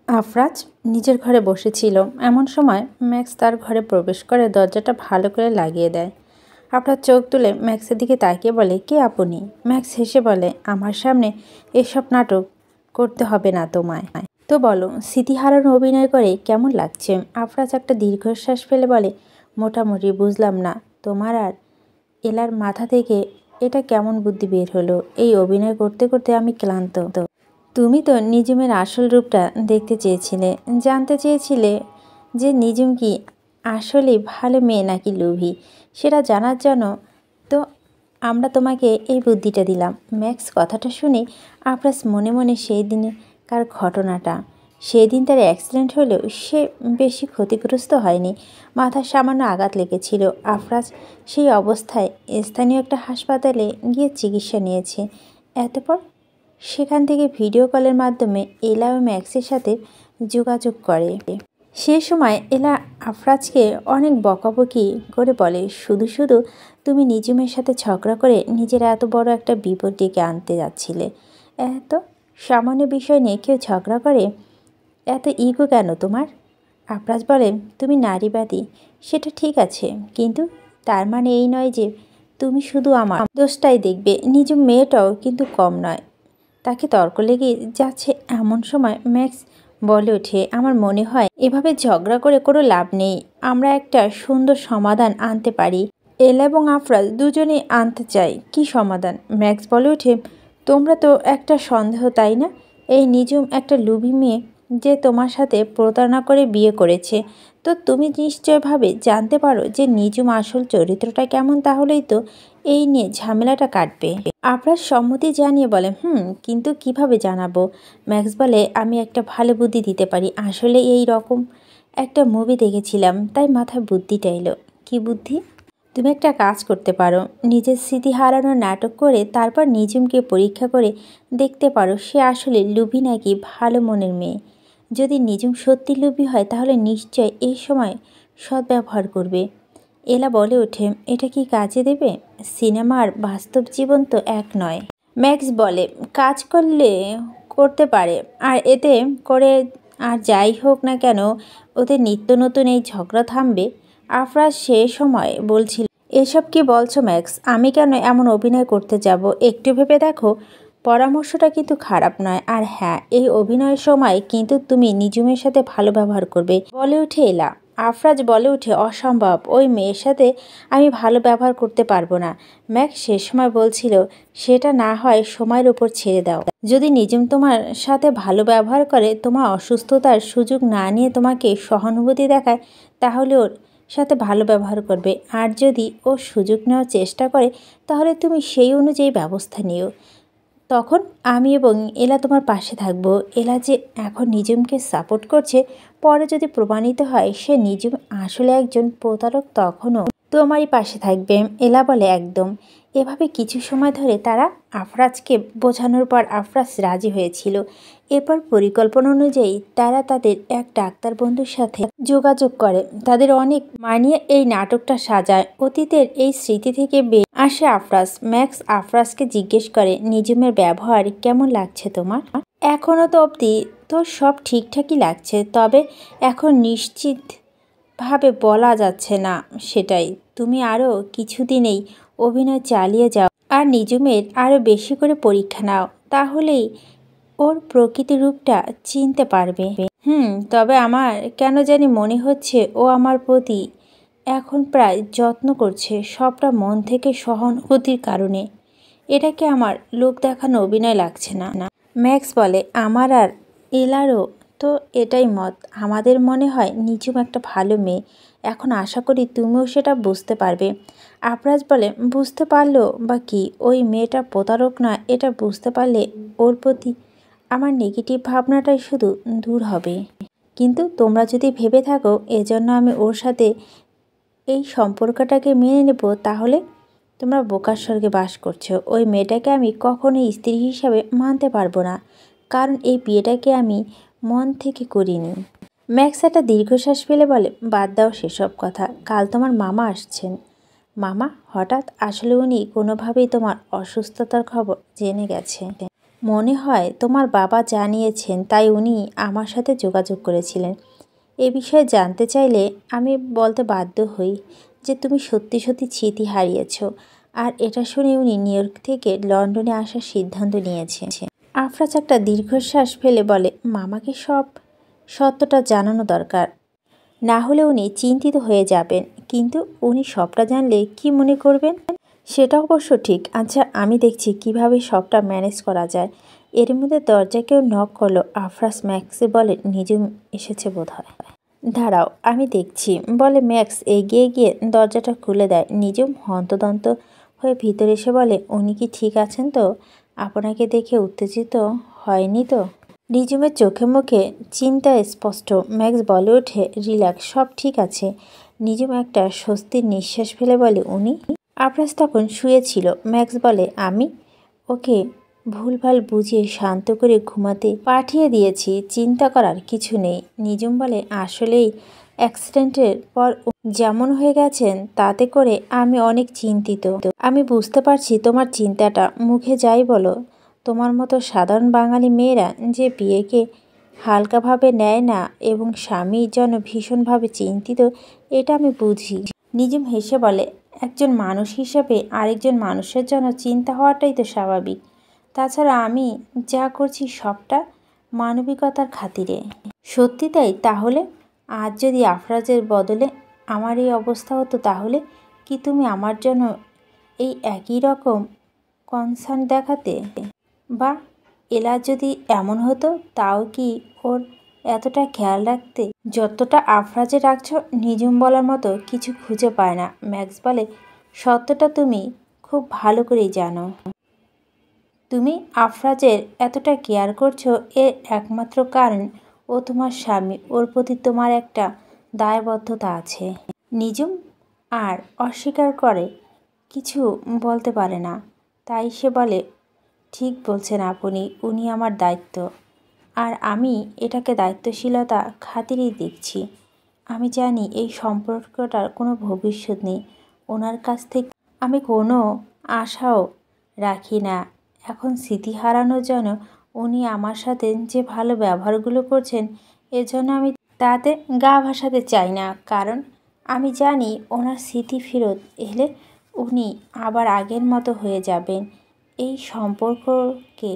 আফরাজ নিজের ঘরে বসেছিল। এমন সময় ম্যাক্স তার ঘরে প্রবেশ করে দরজাটা ভালো করে লাগিয়ে দেয়। আফরাজ চোখ তুলে ম্যাক্সের দিকে তাকিয়ে বলে, কে আপনি? ম্যাক্স হেসে বলে, আমার সামনে এসব নাটক করতে হবে না তোমায়। তো বলো, স্মৃতি হারানো অভিনয় করে কেমন লাগছে? আফরাজ একটা দীর্ঘশ্বাস ফেলে বলে, মোটামুটি। বুঝলাম না তোমার আর এলার মাথা থেকে এটা কেমন বুদ্ধি বের হলো? এই অভিনয় করতে করতে আমি ক্লান্ত। তুমি তো নিজুমের আসল রূপটা দেখতে চেয়েছিলে, জানতে চেয়েছিলে যে নিজুম কি আসলেই ভালো মেয়ে নাকি লোভী। সেটা জানার জন্য তো আমরা তোমাকে এই বুদ্ধিটা দিলাম। ম্যাক্স কথাটা শুনে আফরাজ মনে মনে সেই দিনকার ঘটনাটা, সেই দিন তার অ্যাক্সিডেন্ট হলেও সে বেশি ক্ষতিগ্রস্ত হয়নি, মাথার সামান্য আঘাত লেগেছিল। আফরাজ সেই অবস্থায় স্থানীয় একটা হাসপাতালে গিয়ে চিকিৎসা নিয়েছে। এতপর সেখান থেকে ভিডিও কলের মাধ্যমে এলা ও ম্যাক্সের সাথে যোগাযোগ করে। সে সময় এলা আফরাজকে অনেক বকাবকি করে বলে, শুধু শুধু তুমি নিজুমের সাথে ঝগড়া করে নিজের এত বড় একটা বিপদ ডেকে আনতে যাচ্ছিলে। এত সামান্য বিষয় নিয়ে কেউ ঝগড়া করে? এত ইগো কেন তোমার? আফরাজ বলে, তুমি নারীবাদী, সেটা ঠিক আছে, কিন্তু তার মানে এই নয় যে তুমি শুধু আমার দোষটাই দেখবে। নিজুম মেয়েটাও কিন্তু কম নয়, তাকে তর্ক লেগে যাচ্ছে। এমন সময় ম্যাক্স বলে ওঠে, আমার মনে হয় এভাবে ঝগড়া করে কোনো লাভ নেই। আমরা একটা সুন্দর সমাধান আনতে পারি। এলা এবং আফরাজ দুজনেই আনতে চাই। কি সমাধান? ম্যাক্স বলে ওঠে, তোমরা তো একটা সন্দেহ, তাই না? এই নিজুম একটা লোভী মেয়ে যে তোমার সাথে প্রতারণা করে বিয়ে করেছে। তো তুমি নিশ্চয়ভাবে জানতে পারো যে নিজুম আসল চরিত্রটা কেমন, তাহলেই তো এই নিয়ে ঝামেলাটা কাটবে। আফরাজ সম্মতি জানিয়ে বলে, কিন্তু কিভাবে জানাবো? ম্যাক্স বলে, আমি একটা ভালো বুদ্ধি দিতে পারি। আসলে এই রকম একটা মুভি দেখেছিলাম, তাই মাথায় বুদ্ধিটা এলো। কি বুদ্ধি? তুমি একটা কাজ করতে পারো, নিজের স্মৃতি হারানোর নাটক করে তারপর নিজুমকে পরীক্ষা করে দেখতে পারো সে আসলে লোভী নাকি ভালো মনের মেয়ে। যদি নিজুম সত্যি লোভী হয় তাহলে নিশ্চয় এই সময় সদ্ব্যবহার করবে। এলা বলে ওঠে, এটা কি কাজে দেবে? সিনেমা আর বাস্তব জীবন তো এক নয়। ম্যাক্স বলে, কাজ করতে পারে, আর এতে করে আর যাই হোক না কেন ওদের নিত্য নতুন এই ঝগড়া থামবে। আফরাজ সে সময় বলছিল, এসব কি বলছো ম্যাক্স? আমি কেন এমন অভিনয় করতে যাব? একটু ভেবে দেখো, পরামর্শটা কিন্তু খারাপ নয়। আর হ্যাঁ, এই অভিনয়ের সময় কিন্তু তুমি নিজুমের সাথে ভালো ব্যবহার করবে। বলে ওঠে এলা। আফরাজ বলে ওঠে, অসম্ভব, ওই মেয়ের সাথে আমি ভালো ব্যবহার করতে পারবো না। ম্যাক্স সে সময় বলছিল, সেটা না হয় সময়ের উপর ছেড়ে দাও। যদি নিজুম তোমার সাথে ভালো ব্যবহার করে, তোমার অসুস্থতার সুযোগ না নিয়ে তোমাকে সহানুভূতি দেখায়, তাহলে ওর সাথে ভালো ব্যবহার করবে। আর যদি ও সুযোগ নেওয়ার চেষ্টা করে, তাহলে তুমি সেই অনুযায়ী ব্যবস্থা নিও। তখন আমি এবং এলা তোমার পাশে থাকবো। এলা যে এখন নিজুমকে সাপোর্ট করছে, পরে যদি প্রমাণিত হয় সে নিজুম আসলে একজন প্রতারক, তখনও তোমারই পাশে থাকবে। এলা বলে, একদম। এভাবে কিছু সময় ধরে তারা আফরাজকে বোঝানোর পর আফরাজ রাজি হয়েছিল। এরপর পরিকল্পনা অনুযায়ী তারা তাদের এক ডাক্তার বন্ধুর সাথে যোগাযোগ করে, তাদের অনেক মানিয়ে এই নাটকটা সাজায়। অতীতের এই স্মৃতি থেকে আসে আফরাজ। ম্যাক্স আফরাজকে জিজ্ঞেস করে, নিজুমের ব্যবহার কেমন লাগছে তোমার? এখনও তো অবধি তো সব ঠিকঠাকই লাগছে, তবে এখন নিশ্চিতভাবে বলা যাচ্ছে না। সেটাই, তুমি আরও কিছুদিনেই অভিনয় চালিয়ে যাও আর নিজুমের আরও বেশি করে পরীক্ষা নাও, তাহলেই ওর প্রকৃতি রূপটা চিনতে পারবে। তবে আমার কেন জানি মনে হচ্ছে ও আমার প্রতি এখন প্রায় যত্ন করছে, সবটা মন থেকে সহানুভূতির কারণে। এটাকে আমার লোক দেখানো অভিনয় লাগছে না। ম্যাক্স বলে, আমার আর এলারও তো এটাই মত। আমাদের মনে হয় নিজুম একটা ভালো মেয়ে। এখন আশা করি তুমিও সেটা বুঝতে পারবে। আফরাজ বলে, বুঝতে পারলো বা কি? ওই মেয়েটা প্রতারক না, এটা বুঝতে পারলে ওর প্রতি আমার নেগেটিভ ভাবনাটাই শুধু দূর হবে। কিন্তু তোমরা যদি ভেবে থাকো এজন্য আমি ওর সাথে এই সম্পর্কটাকে মেনে নেব, তাহলে তোমরা বোকার স্বর্গে বাস করছো। ওই মেয়েটাকে আমি কখনোই স্ত্রী হিসাবে মানতে পারবো না, কারণ এই বিয়েটাকে আমি মন থেকে করিনি। ম্যাক্স একটা দীর্ঘশ্বাস ফেলে বলে, বাদ দাও সেসব কথা। কাল তোমার মামা আসছেন। মামা? হঠাৎ? আসলে উনি কোনোভাবেই তোমার অসুস্থতার খবর জেনে গেছে। মনে হয় তোমার বাবা জানিয়েছেন, তাই উনি আমার সাথে যোগাযোগ করেছিলেন। এ বিষয়ে জানতে চাইলে আমি বলতে বাধ্য হই যে তুমি সত্যি সত্যি স্মৃতি হারিয়েছ। আর এটা শুনে উনি নিউ ইয়র্ক থেকে লন্ডনে আসার সিদ্ধান্ত নিয়েছে। আফরাজ একটা দীর্ঘশ্বাস ফেলে বলে, মামাকে সব সত্যটা জানানো দরকার, না হলে উনি চিন্তিত হয়ে যাবেন। কিন্তু উনি সবটা জানলে কি মনে করবেন? সেটা অবশ্য ঠিক। আচ্ছা, আমি দেখছি কিভাবে সবটা ম্যানেজ করা যায়। এর মধ্যে দরজা কেউ নক করলো। আফরাজ ম্যাক্সে বলে, নিজুম এসেছে বোধহয়। দাঁড়াও, আমি দেখছি, বলে ম্যাক্স এগিয়ে গিয়ে দরজাটা খুলে দেয়। নিজুম হন্তদন্ত হয়ে ভিতরে এসে বলে, উনি কি ঠিক আছেন তো? আপনাকে দেখে উত্তেজিত হয়নি তো? নিজুমের চোখে মুখে চিন্তা স্পষ্ট। ম্যাক্স বলে ওঠে, রিল্যাক্স, সব ঠিক আছে। নিজুম একটা স্বস্তির নিঃশ্বাস ফেলে বলে, উনি? আফরাজ তখন শুয়েছিল। ম্যাক্স বলে, আমি ওকে ভুলভাল বুঝিয়ে শান্ত করে ঘুমাতে পাঠিয়ে দিয়েছি, চিন্তা করার কিছু নেই। নিজুম বলে, আসলেই অ্যাক্সিডেন্টের পর যেমন হয়ে গেছেন তাতে করে আমি অনেক চিন্তিত। আমি বুঝতে পারছি তোমার চিন্তাটা। মুখে যাই বলো, তোমার মতো সাধারণ বাঙালি মেয়েরা যে বিয়েকে হালকাভাবে নেয় না এবং স্বামীর জন্য ভীষণভাবে চিন্তিত, এটা আমি বুঝি। নিজুম হেসে বলে, একজন মানুষ হিসেবে আরেকজন মানুষের জন্য চিন্তা হওয়াটাই তো স্বাভাবিক। তাছাড়া আমি যা করছি সবটা মানবিকতার খাতিরে। সত্যি তাই? তাহলে আজ যদি আফরাজের বদলে আমার এই অবস্থা হতো, তাহলে কি তুমি আমার জন্য এই একই রকম কনসার্ন দেখাতে? বা এলা যদি এমন হতো, তাও কি ওর এতটা খেয়াল রাখতে যতটা আফরাজে রাখছো? নিজুম বলার মতো কিছু খুঁজে পায় না। ম্যাক্স বলে, সত্যটা তুমি খুব ভালো করেই জানো। তুমি আফরাজের এতটা কেয়ার করছো, এর একমাত্র কারণ ও তোমার স্বামী। ওর প্রতি তোমার একটা দায়বদ্ধতা আছে। নিজুম আর অস্বীকার করে, কিছু বলতে পারে না। তাই সে বলে, ঠিক বলছেন আপনি, উনি আমার দায়িত্ব। আর আমি এটাকে দায়িত্বশীলতা খাতিরেই দেখছি। আমি জানি এই সম্পর্কটার কোনো ভবিষ্যৎ নেই। ওনার কাছ থেকে আমি কোনো আশাও রাখি না। এখন স্মৃতি হারানোর জন্য উনি আমার সাথে যে ভালো ব্যবহারগুলো করছেন, এজন্য আমি তাতে গা ভাসাতে চাই না। কারণ আমি জানি ওনার স্মৃতি ফেরত এলে উনি আবার আগের মতো হয়ে যাবেন, এই সম্পর্ককে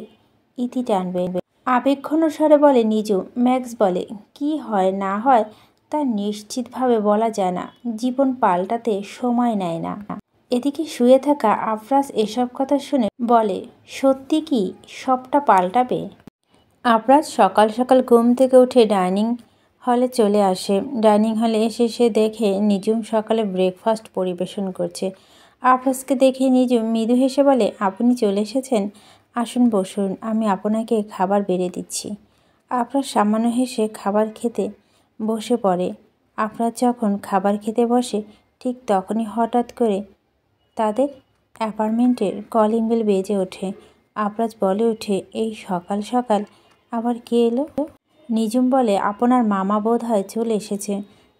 ইতি টানবেন। আবেগঘন স্বরে বলে নিজুম। ম্যাক্স বলে, কি হয় না হয় তা নিশ্চিতভাবে বলা যায় না। জীবন পাল্টাতে সময় নেয় না। এদিকে শুয়ে থাকা আফরাজ এসব কথা শুনে বলে, সত্যি কি সবটা পাল্টাবে? আফরাজ সকাল সকাল ঘুম থেকে উঠে ডাইনিং হলে চলে আসে। ডাইনিং হলে এসে সে দেখে নিজুম সকালে ব্রেকফাস্ট পরিবেশন করছে। আফরাজকে দেখে নিজুম মৃদু হেসে বলে, আপনি চলে এসেছেন, আসুন বসুন, আমি আপনাকে খাবার বেড়ে দিচ্ছি। আফরাজ সামান্য হেসে খাবার খেতে বসে পড়ে। আফরাজ যখন খাবার খেতে বসে, ঠিক তখনই হঠাৎ করে তাদের অ্যাপার্টমেন্টের কলিং বেল বেজে ওঠে। আফরাজ বলে ওঠে, এই সকাল সকাল আবার কে এলো? নিজুম বলে, আপনার মামা বোধ হয় চলে এসেছে।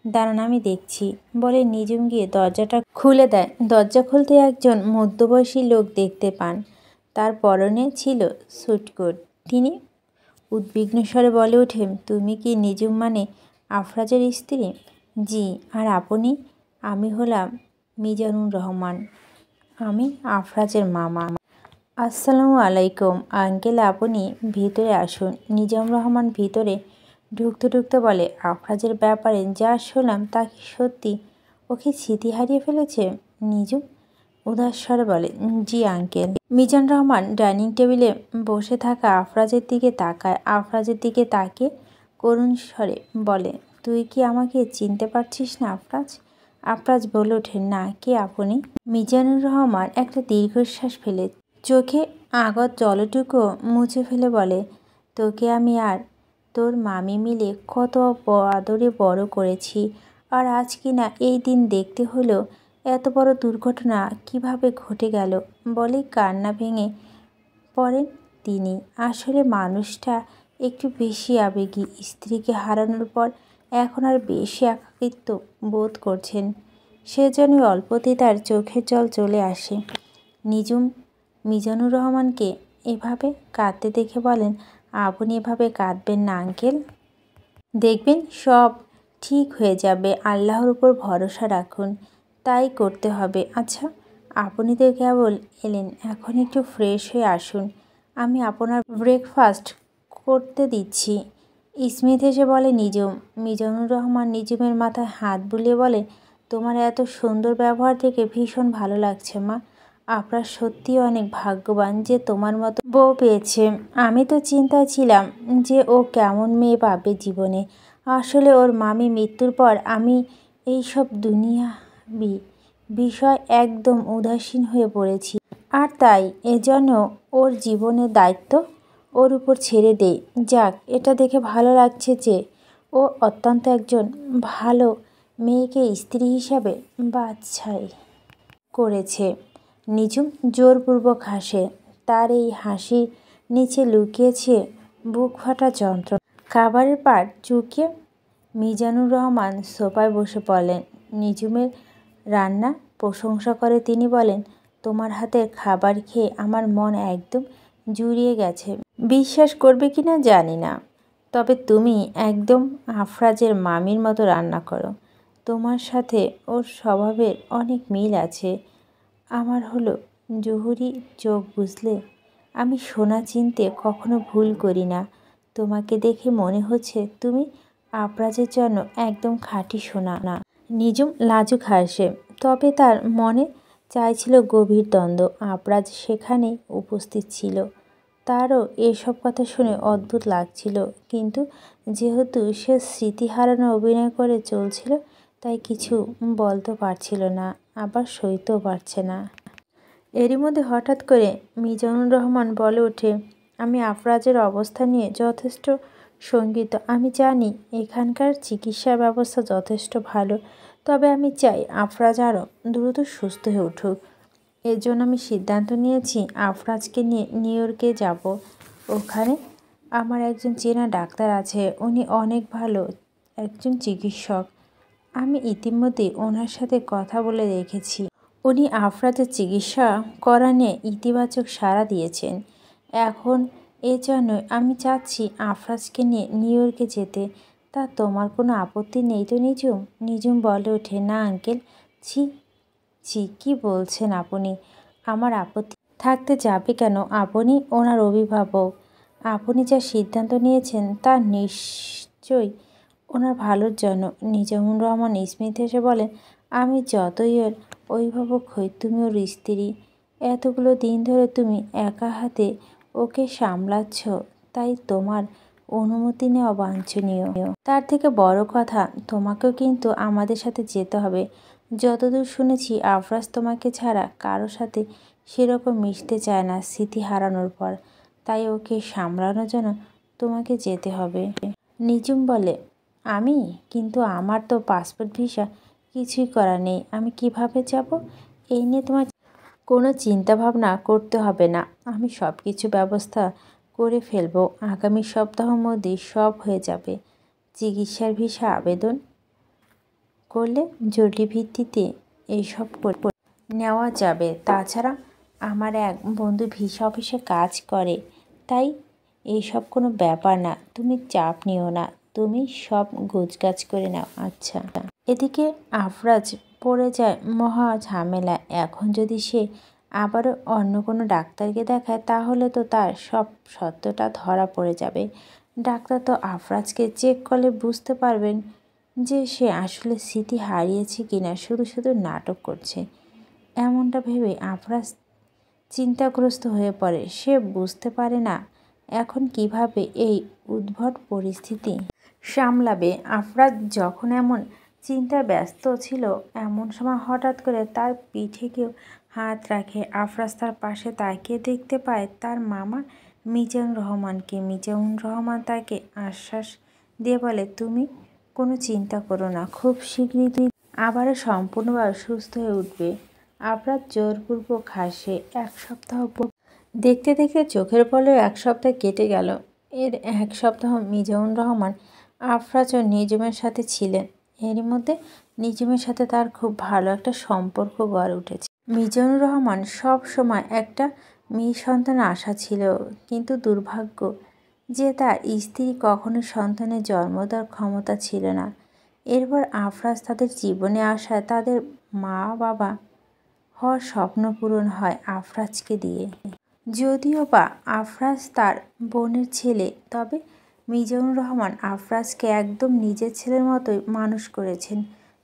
দাঁড়ান, আমি দেখছি, বলে নিজুম গিয়ে দরজাটা খুলে দেয়। দরজা খুলতে একজন মধ্যবয়সী লোক দেখতে পান। তার পরনে ছিল স্যুটকোট। তিনি উদ্বিগ্ন স্বরে বলে ওঠেন, তুমি কি নিজুম মানে আফরাজের স্ত্রী? জি। আর আপনি? আমি হলাম মিজানুর রহমান, আমি আফরাজের মামা। আসসালামু আলাইকুম আঙ্কেল, আপনি ভিতরে আসুন। নিজাম রহমান ভিতরে ঢুকতে ঢুকতে বলে, আফরাজের ব্যাপারে যা শুনলাম তা কি সত্যি? ও কি স্মৃতি হারিয়ে ফেলেছে? নিজুম উদাস স্বরে বলে, জি আঙ্কেল। মিজান রহমান ডাইনিং টেবিলে বসে থাকা আফরাজের দিকে তাকায়। আফরাজের দিকে তাকিয়ে করুণ স্বরে বলে, তুই কি আমাকে চিনতে পারছিস না আফরাজ? আফরাজ বলে ওঠে, না, কে আপনি? মিজানুর রহমান একটা দীর্ঘশ্বাস ফেলে চোখে আগত জলটুকু মুছে ফেলে বলে, তোকে আমি আর তোর মামি মিলে কত আদরে বড় করেছি, আর আজ কিনা এই দিন দেখতে হলো। এত বড় দুর্ঘটনা কিভাবে ঘটে গেল? বলে কান্না ভেঙে পড়েন তিনি। আসলে মানুষটা একটু বেশি আবেগী। স্ত্রীকে হারানোর পর এখন আর বেশি একাকিত্ব বোধ করছেন। সেজন্য অল্পতেই তার চোখের জল চলে আসে। নিজুম মিজানুর রহমানকে এভাবে কাঁদতে দেখে বলেন, আপনি এভাবে কাঁদবেন না আঙ্কেল, দেখবেন সব ঠিক হয়ে যাবে, আল্লাহর উপর ভরসা রাখুন, তাই করতে হবে। আচ্ছা, আপনি তো কেবল এলেন, এখন একটু ফ্রেশ হয়ে আসুন, আমি আপনার ব্রেকফাস্ট করতে দিচ্ছি। স্মিথ এসে বলে নিজুম। মিজানুর রহমান নিজুমের মাথায় হাত বুলিয়ে বলে, তোমার এত সুন্দর ব্যবহার থেকে ভীষণ ভালো লাগছে মা। আপনার সত্যিই অনেক ভাগ্যবান যে তোমার মতো বউ পেয়েছে। আমি তো চিন্তায় ছিলাম যে ও কেমন মেয়ে পাবে জীবনে। আসলে ওর মামি মৃত্যুর পর আমি এইসব দুনিয়াবি বিষয় একদম উদাসীন হয়ে পড়েছি, আর তাই এজন্য ওর জীবনের দায়িত্ব ওর উপর ছেড়ে দেই। যাক, এটা দেখে ভালো লাগছে যে ও অত্যন্ত একজন ভালো মেয়েকে স্ত্রী হিসাবে বাছাই করেছে। নিজুম জোরপূর্বক হাসে, তার এই হাসির নিচে লুকিয়েছে বুক ফাটা যন্ত্রণা। খাবারের পাট চুকিয়ে মিজানুর রহমান সোফায় বসে পড়লেন। নিজুমের রান্না প্রশংসা করে তিনি বলেন, তোমার হাতের খাবার খেয়ে আমার মন একদম জুড়িয়ে গেছে। বিশ্বাস করবে কি না জানি না, তবে তুমি একদম আফরাজের মামির মতো রান্না করো। তোমার সাথে ওর স্বভাবের অনেক মিল আছে। আমার হলো জহুরি চোখ, বুঝলে? আমি সোনা চিনতে কখনো ভুল করি না। তোমাকে দেখে মনে হচ্ছে তুমি আফরাজের জন্য একদম খাঁটি সোনা। না, নিজুম লাজুক হাসে, তবে তার মনে চাইছিল গভীর দ্বন্দ্ব। আফরাজ সেখানে উপস্থিত ছিল, তারও এসব কথা শুনে অদ্ভুত লাগছিল, কিন্তু যেহেতু সে স্মৃতি হারানো অভিনয় করে চলছিল, তাই কিছু বলতে পারছিল না, আবার সইতেও পারছে না। এরই মধ্যে হঠাৎ করে মিজানুর রহমান বলে ওঠে, আমি আফরাজের অবস্থা নিয়ে যথেষ্ট শঙ্কিত। আমি জানি এখানকার চিকিৎসা ব্যবস্থা যথেষ্ট ভালো, তবে আমি চাই আফরাজ আরও দ্রুত সুস্থ হয়ে উঠুক। এর জন্য আমি সিদ্ধান্ত নিয়েছি আফরাজকে নিয়ে নিউ ইয়র্কে যাব। ওখানে আমার একজন চেনা ডাক্তার আছে, উনি অনেক ভালো একজন চিকিৎসক। আমি ইতিমধ্যেই ওনার সাথে কথা বলে রেখেছি। উনি আফরাজের চিকিৎসা করা নিয়ে ইতিবাচক সাড়া দিয়েছেন। এখন এজন্যই আমি চাচ্ছি আফরাজকে নিয়ে নিউ ইয়র্কে যেতে। তা তোমার কোনো আপত্তি নেই তো নিজুম? নিজুম বলে ওঠে, না আঙ্কেল, ছি ছি, কী বলছেন আপনি? আমার আপত্তি থাকতে যাবে কেন? আপনি ওনার অভিভাবক। আপনি যা সিদ্ধান্ত নিয়েছেন তা নিশ্চয়ই ওনার ভালোর জন্য। নিজামুর রহমান স্মিথ এসে বলেন, আমি যতই ওর অভিভাবক হই, তুমি ওর স্ত্রী। এতগুলো দিন ধরে তুমি একা হাতে ওকে সামলাচ্ছ, তাই তোমার অনুমতি নেওয়া বাঞ্ছনীয়। তার থেকে বড় কথা, তোমাকেও কিন্তু আমাদের সাথে যেতে হবে। যতদূর শুনেছি আফরাজ তোমাকে ছাড়া কারো সাথে সেরকম মিশতে চায় না স্মৃতি হারানোর পর, তাই ওকে সামলানোর জন্য তোমাকে যেতে হবে। নিজুম বলে, আমি? কিন্তু আমার তো পাসপোর্ট ভিসা কিছুই করা নেই, আমি কিভাবে যাব? এই নিয়ে তোমার কোনো চিন্তা ভাবনা করতে হবে না, আমি সব কিছু ব্যবস্থা করে ফেলবো। আগামী সপ্তাহের মধ্যেই সব হয়ে যাবে। চিকিৎসার ভিসা আবেদন করলে জরুরি ভিত্তিতে এইসব নেওয়া যাবে। তাছাড়া আমার এক বন্ধু ভিসা অফিসে কাজ করে, তাই এইসব কোনো ব্যাপার না, তুমি চাপ নিও না, তুমি সব গোছগাছ করে নাও। আচ্ছা। এদিকে আফরাজ পড়ে যায় মহা ঝামেলা। এখন যদি সে আবারও অন্য কোনো ডাক্তারকে দেখায়, তাহলে তো তার সব সত্যটা ধরা পড়ে যাবে। ডাক্তার তো আফরাজকে চেক করলে বুঝতে পারবেন যে সে আসলে স্মৃতি হারিয়েছে কিনা, শুধু শুধু নাটক করছে। এমনটা ভেবে আফরাজ চিন্তাগ্রস্ত হয়ে পড়ে। সে বুঝতে পারে না এখন কিভাবে এই উদ্ভট পরিস্থিতি সামলাবে। আফরাজ যখন এমন চিন্তায় ব্যস্ত ছিল, এমন সময় হঠাৎ করে তার পিঠে কেউ হাত রাখে। আফরাজ তার পাশে তাকিয়ে দেখতে পায় তার মামা মিজানুর রহমানকে। মিজানুর রহমান তাকে আশ্বাস দিয়ে বলে, তুমি কোনো চিন্তা করো না, খুব শীঘ্রই তুই আবারও সম্পূর্ণভাবে সুস্থ হয়ে উঠবে। আফরাজ জোরপূর্বক হাসে। এক সপ্তাহ দেখতে দেখতে চোখের পলকে এক সপ্তাহ কেটে গেল। এর এক সপ্তাহ মিজানুর রহমান আফরাজ ও নিজুমের সাথে ছিলেন। এরই মধ্যে নিজুমের সাথে তার খুব ভালো একটা সম্পর্ক গড়ে উঠেছে। মিজানুর রহমান সব সময় একটা মেয়ে সন্তান আশা ছিল, কিন্তু দুর্ভাগ্য যে তার স্ত্রী কখনো সন্তানের জন্ম দেওয়ার ক্ষমতা ছিল না। এরপর আফরাজ তাদের জীবনে আসায় তাদের মা বাবা হওয়ার স্বপ্ন পূরণ হয় আফরাজকে দিয়ে। যদিও বা আফরাজ তার বোনের ছেলে, তবে মিজানুর রহমান আফরাজকে একদম নিজের ছেলের মতোই মানুষ করেছেন।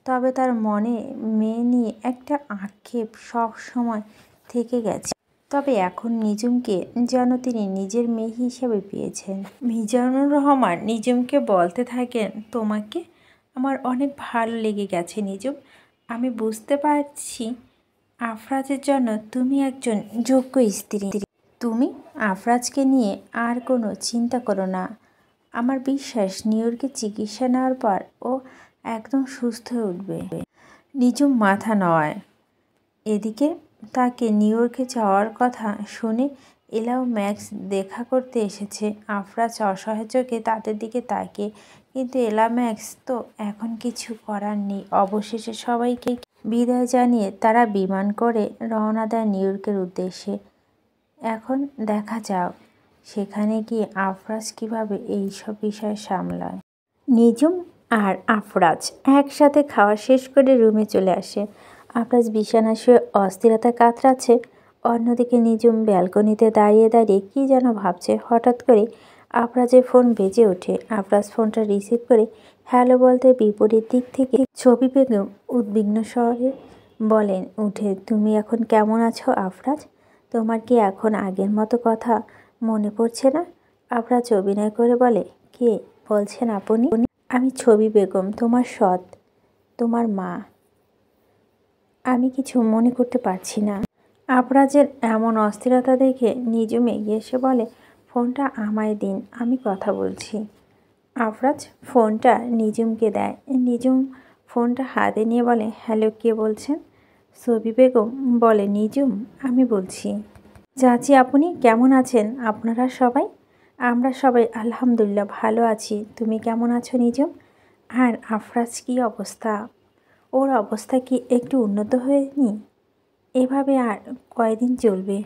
তবে তার মনে মেয়ে নিয়ে একটা আক্ষেপ সব সময় থেকে গেছে। তবে এখন নিজুমকে যেন তিনি নিজের মেয়ে হিসেবে পেয়েছেন। মিজানুর রহমান নিজুমকে বলতে থাকেন, তোমাকে আমার অনেক ভালো লেগে গেছে নিজুম। আমি বুঝতে পারছি আফরাজের জন্য তুমি একজন যোগ্য স্ত্রী। তুমি আফরাজকে নিয়ে আর কোনো চিন্তা করো না। আমার বিশ্বাস নিউ ইয়র্কে চিকিৎসা নেওয়ার পর ও একদম সুস্থ হয়ে উঠবে। নিজুম মাথা নয়। এদিকে তাকে নিউ ইয়র্কে যাওয়ার কথা শুনে এলা ও ম্যাক্স দেখা করতে এসেছে। আফরাজ অসহায় চোখে তাদের দিকে তাকিয়ে, কিন্তু এলা ম্যাক্স তো এখন কিছু করার নেই। অবশেষে সবাইকে বিদায় জানিয়ে তারা বিমান করে রওনা দেয় নিউ ইয়র্কের উদ্দেশ্যে। এখন দেখা যাক সেখানে গিয়ে আফরাজ কীভাবে এইসব বিষয় সামলায়। নিজুম আর আফরাজ একসাথে খাওয়া শেষ করে রুমে চলে আসে। আফরাজ বিছানায় শুয়ে অস্থিরতা কাতরাচ্ছে। অন্যদিকে নিজুম ব্যালকনিতে দাঁড়িয়ে দাঁড়িয়ে কী যেন ভাবছে। হঠাৎ করে আফরাজের ফোন বেজে ওঠে। আফরাজ ফোনটা রিসিভ করে হ্যালো বলতে বিপরীত দিক থেকে ছবি বেগম উদ্বিগ্ন স্বরে বলেন উঠে, তুমি এখন কেমন আছো আফরাজ? তোমার কি এখন আগের মতো কথা মনে পড়ছে না? আফরাজ অভিনয় করে বলে, কে বলছেন আপনি? আমি ছবি বেগম, তোমার সৎ, তোমার মা। আমি কিছু মনে করতে পারছি না। আফরাজের এমন অস্থিরতা দেখে নিজুম এগিয়ে এসে বলে, ফোনটা আমায় দিন, আমি কথা বলছি। আফরাজ ফোনটা নিজুমকে দেয়। নিজুম ফোনটা হাতে নিয়ে বলে, হ্যালো, কে বলছেন? ছবি বেগম বলে, নিজুম আমি বলছি। চাচি আপনি কেমন আছেন? আপনারা সবাই? আমরা সবাই আলহামদুলিল্লাহ ভালো আছি। তুমি কেমন আছো নিজুম? আর আফরাজ কী অবস্থা? ওর অবস্থা কি একটু উন্নত হয়নি? এভাবে আর কয়দিন চলবে?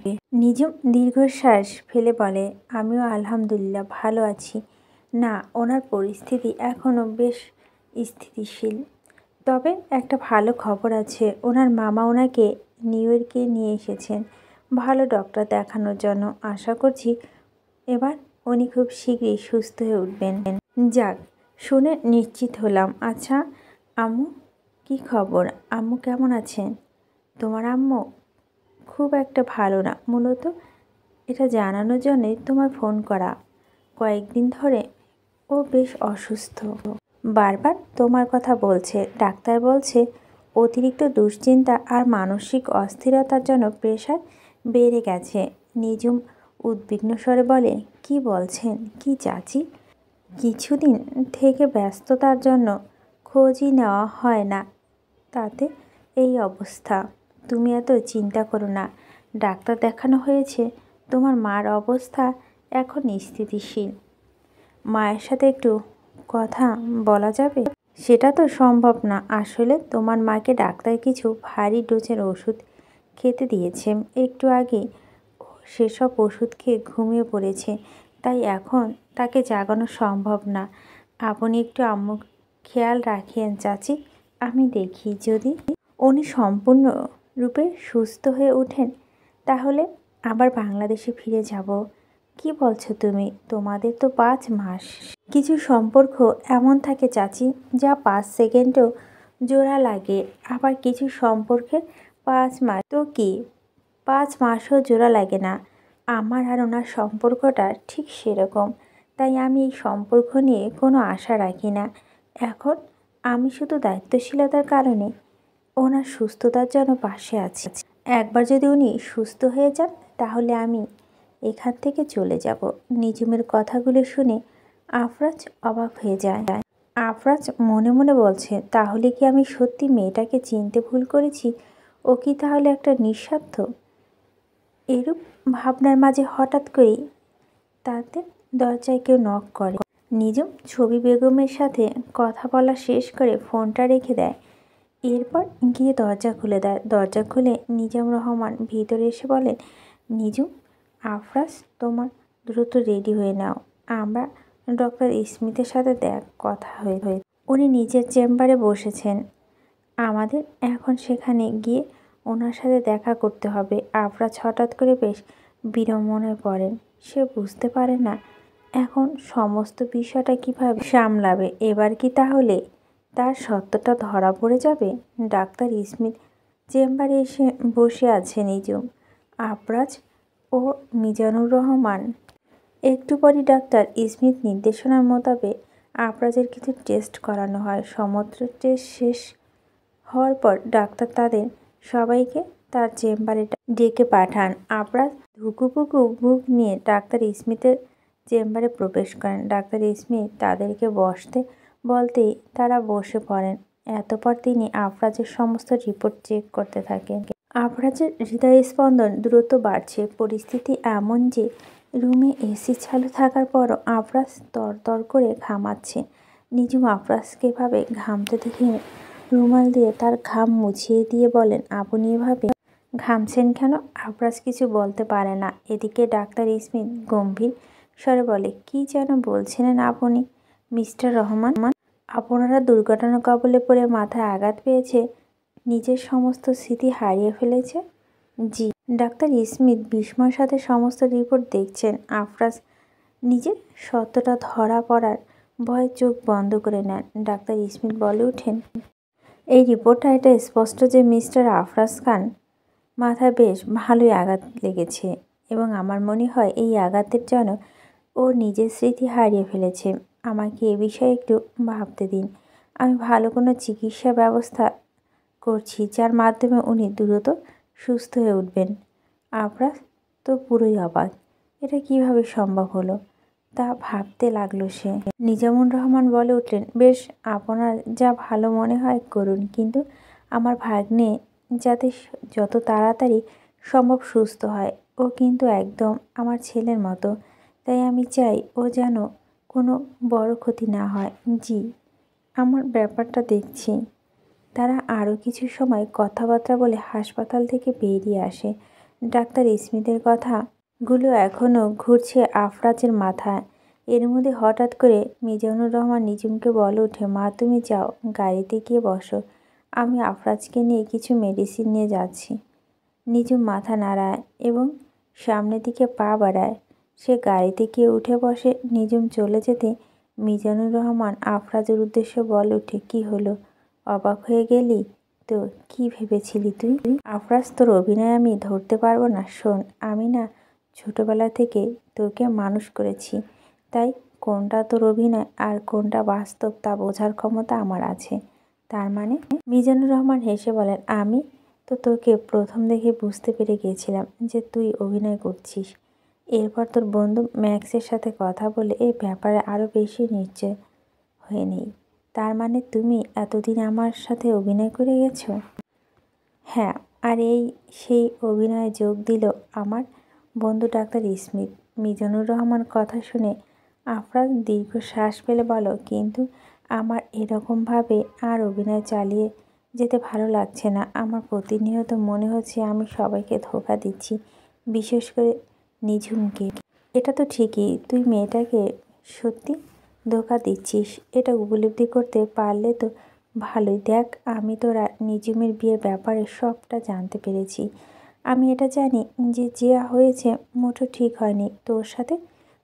নিজুম দীর্ঘশ্বাস ফেলে বলে, আমিও আলহামদুলিল্লাহ ভালো আছি। না, ওনার পরিস্থিতি এখনও বেশ স্থিতিশীল। তবে একটা ভালো খবর আছে, ওনার মামা ওনাকে নিউ ইয়র্কে নিয়ে এসেছেন ভালো ডক্টর দেখানোর জন্য। আশা করছি এবার উনি খুব শীঘ্রই সুস্থ হয়ে উঠবেন। যাক, শুনে নিশ্চিত হলাম। আচ্ছা আম্মু কী খবর? আম্মু কেমন আছেন? তোমার আম্মু খুব একটা ভালো না, মূলত এটা জানানোর জন্যই তোমায় ফোন করা। কয়েকদিন ধরে ও বেশ অসুস্থ, বারবার তোমার কথা বলছে। ডাক্তার বলছে অতিরিক্ত দুশ্চিন্তা আর মানসিক অস্থিরতার জন্য প্রেশার বেড়ে গেছে। নিজুম উদ্বিগ্ন স্বরে বলে, কি বলছেন কি চাচি? কিছুদিন থেকে ব্যস্ততার জন্য খোঁজই নেওয়া হয় না, তাতে এই অবস্থা। তুমি এত চিন্তা করো না, ডাক্তার দেখানো হয়েছে, তোমার মার অবস্থা এখন স্থিতিশীল। মায়ের সাথে একটু কথা বলা যাবে? সেটা তো সম্ভব না। আসলে তোমার মাকে ডাক্তার কিছু ভারী ডোজের ওষুধ খেতে দিয়েছে। একটু আগে সেসব ওষুধ খেয়ে ঘুমিয়ে পড়েছে, তাই এখন তাকে জাগানো সম্ভব না। আপনি একটু আম্মু খেয়াল রাখেন চাচি। আমি দেখি যদি উনি সম্পূর্ণরূপে সুস্থ হয়ে ওঠেন তাহলে আবার বাংলাদেশে ফিরে যাব। কি বলছো তুমি? তোমাদের তো 5 মাস। কিছু সম্পর্ক এমন থাকে চাচি, যা 5 সেকেন্ডও জোড়া লাগে। আবার কিছু সম্পর্কে 5 মাস তো কি 5 মাসও জোড়া লাগে না। আমার আর ওনার সম্পর্কটা ঠিক সেরকম। তাই আমি এই সম্পর্ক নিয়ে কোনো আশা রাখি না। এখন আমি শুধু দায়িত্বশীলতার কারণে ওনার সুস্থতার জন্য পাশে আছি। একবার যদি উনি সুস্থ হয়ে যান তাহলে আমি এখান থেকে চলে যাব। নিজুমের কথাগুলো শুনে আফরাজ অবাক হয়ে যায়। আফরাজ মনে মনে বলছে, তাহলে কি আমি সত্যি মেয়েটাকে চিনতে ভুল করেছি? ও কি তাহলে একটা নিঃস্বার্থ? এরূপ ভাবনার মাঝে হঠাৎ করেই তাদের দরজায় কেউ নক করে। নিজুম ছবি বেগমের সাথে কথা বলা শেষ করে ফোনটা রেখে দেয়। এরপর গিয়ে দরজা খুলে দেয়। দরজা খুলে নিজাম রহমান ভিতরে এসে বলেন, নিজুম আফরাজ, তোমার দ্রুত রেডি হয়ে নাও, আমরা ডক্টর স্মিথের সাথে কথা হয়ে। উনি নিজের চেম্বারে বসেছেন, আমাদের এখন সেখানে গিয়ে ওনার সাথে দেখা করতে হবে। আফরাজ হঠাৎ করে বেশ বিড়ম্বনায় পড়েন। সে বুঝতে পারে না এখন সমস্ত বিষয়টা কিভাবে সামলাবে। এবার কি তাহলে তার সত্যটা ধরা পড়ে যাবে? ডাক্তার স্মিথ চেম্বারে এসে বসে আছে নিজুম, আফরাজ ও মিজানুর রহমান। একটু পরই ডাক্তার স্মিথ নির্দেশনার মোতাবেক আফরাজের কিছু টেস্ট করানো হয়। সমস্ত টেস্ট শেষ হওয়ার পর ডাক্তার তাদের সবাইকে তার চেম্বারে ডেকে পাঠান। আফরাজ ধুকুপুকু বুক নিয়ে ডাক্তার স্মিথের চেম্বারে প্রবেশ করেন। ডাক্তার স্মিথ তাদেরকে বসতে বলতেই তারা বসে পড়েন। এতপর তিনি আফরাজের সমস্ত রিপোর্ট চেক করতে থাকেন। আফরাজের হৃদয়স্পন্দন দ্রুত বাড়ছে। পরিস্থিতি এমন যে রুমে এসি চালু থাকার পরও আফরাজ তরতর করে ঘামাচ্ছে। নিজুম আফরাজকে ভাবে ঘামতে দেখে রুমাল দিয়ে তার ঘাম মুছিয়ে দিয়ে বলেন, আপনি এভাবে ঘামছেন কেন? আফরাজ কিছু বলতে পারে না। এদিকে ডাক্তার স্মিথ গম্ভীর স্বরে বলে, কি যেন বলছিলেন আপনি মিস্টার রহমান? আপনারা দুর্ঘটনা কবলে পড়ে মাথায় আঘাত পেয়েছে, নিজের সমস্ত স্মৃতি হারিয়ে ফেলেছে? জি। ডাক্তার স্মিথ বিস্ময়ের সাথে সমস্ত রিপোর্ট দেখছেন। আফরাজ নিজের সত্যটা ধরা পড়ার ভয়ে চোখ বন্ধ করে নেন। ডাক্তার স্মিথ বলে ওঠেন, এই রিপোর্টটা এটা স্পষ্ট যে মিস্টার আফরাজ খান মাথায় বেশ ভালোই আঘাত লেগেছে এবং আমার মনে হয় এই আঘাতের জন্য ও নিজের স্মৃতি হারিয়ে ফেলেছে। আমাকে এ বিষয়ে একটু ভাবতে দিন। আমি ভালো কোনো চিকিৎসা ব্যবস্থা করছি যার মাধ্যমে উনি দ্রুত সুস্থ হয়ে উঠবেন। আফরাজ তো পুরোই অবাক, এটা কিভাবে সম্ভব হলো তা ভাবতে লাগলো সে। নিজামুর রহমান বলে উঠলেন, বেশ, আপনার যা ভালো মনে হয় করুন, কিন্তু আমার ভাগ্নে যাতে যত তাড়াতাড়ি সম্ভব সুস্থ হয়। ও কিন্তু একদম আমার ছেলের মতো, তাই আমি চাই ও যেন কোনো বড় ক্ষতি না হয়। জি, আমার ব্যাপারটা দেখছি। তারা আরও কিছু সময় কথাবার্তা বলে হাসপাতাল থেকে বেরিয়ে আসে। ডাক্তার স্মিথের কথাগুলো এখনও ঘুরছে আফরাজের মাথায়। এর মধ্যে হঠাৎ করে মিজানুর রহমান নিজুমকে বলে ওঠে, মা তুমি যাও, গাড়িতে গিয়ে বসো, আমি আফরাজকে নিয়ে কিছু মেডিসিন নিয়ে যাচ্ছি। নিজুম মাথা নাড়ায় এবং সামনের দিকে পা বাড়ায়। সে গাড়িতে গিয়ে উঠে বসে। নিজুম চলে যেতে মিজানুর রহমান আফরাজের উদ্দেশ্যে বলে ওঠে, কি হলো, অবাক হয়ে গেলি তো? কি ভেবেছিলি তুই? আফরাজ, তোর অভিনয় আমি ধরতে পারবো না। শোন, আমি না ছোটবেলা থেকে তোকে মানুষ করেছি, তাই কোনটা তোর অভিনয় আর কোনটা বাস্তব তা বোঝার ক্ষমতা আমার আছে। তার মানে? মিজানুর রহমান হেসে বলেন, আমি তো তোকে প্রথম দেখে বুঝতে পেরে গিয়েছিলাম যে তুই অভিনয় করছিস। এরপর তোর বন্ধু ম্যাক্সের সাথে কথা বলে এই ব্যাপারে আরও বেশি নিশ্চয় হয়ে নেই। তার মানে তুমি এতদিন আমার সাথে অভিনয় করে গেছো? হ্যাঁ, আর এই সেই অভিনয়ে যোগ দিল আমার বন্ধু ডাক্তার স্মিথ। মিজানুর রহমান কথা শুনে আফরাজ দীর্ঘ শ্বাস ফেলে বলো, কিন্তু আমার এরকমভাবে আর অভিনয় চালিয়ে যেতে ভালো লাগছে না। আমার প্রতিনিয়ত মনে হচ্ছে আমি সবাইকে ধোঁকা দিচ্ছি, বিশেষ করে নিঝুমকে। এটা তো ঠিকই, তুই মেয়েটাকে সত্যি ধোঁকা দিচ্ছিস। এটা উপলব্ধি করতে পারলে তো ভালোই। দেখ, আমি তোরা নিঝুমের বিয়ের ব্যাপারে সবটা জানতে পেরেছি। আমি এটা জানি যে যা হয়েছে মোটো ঠিক হয়নি, তোর সাথে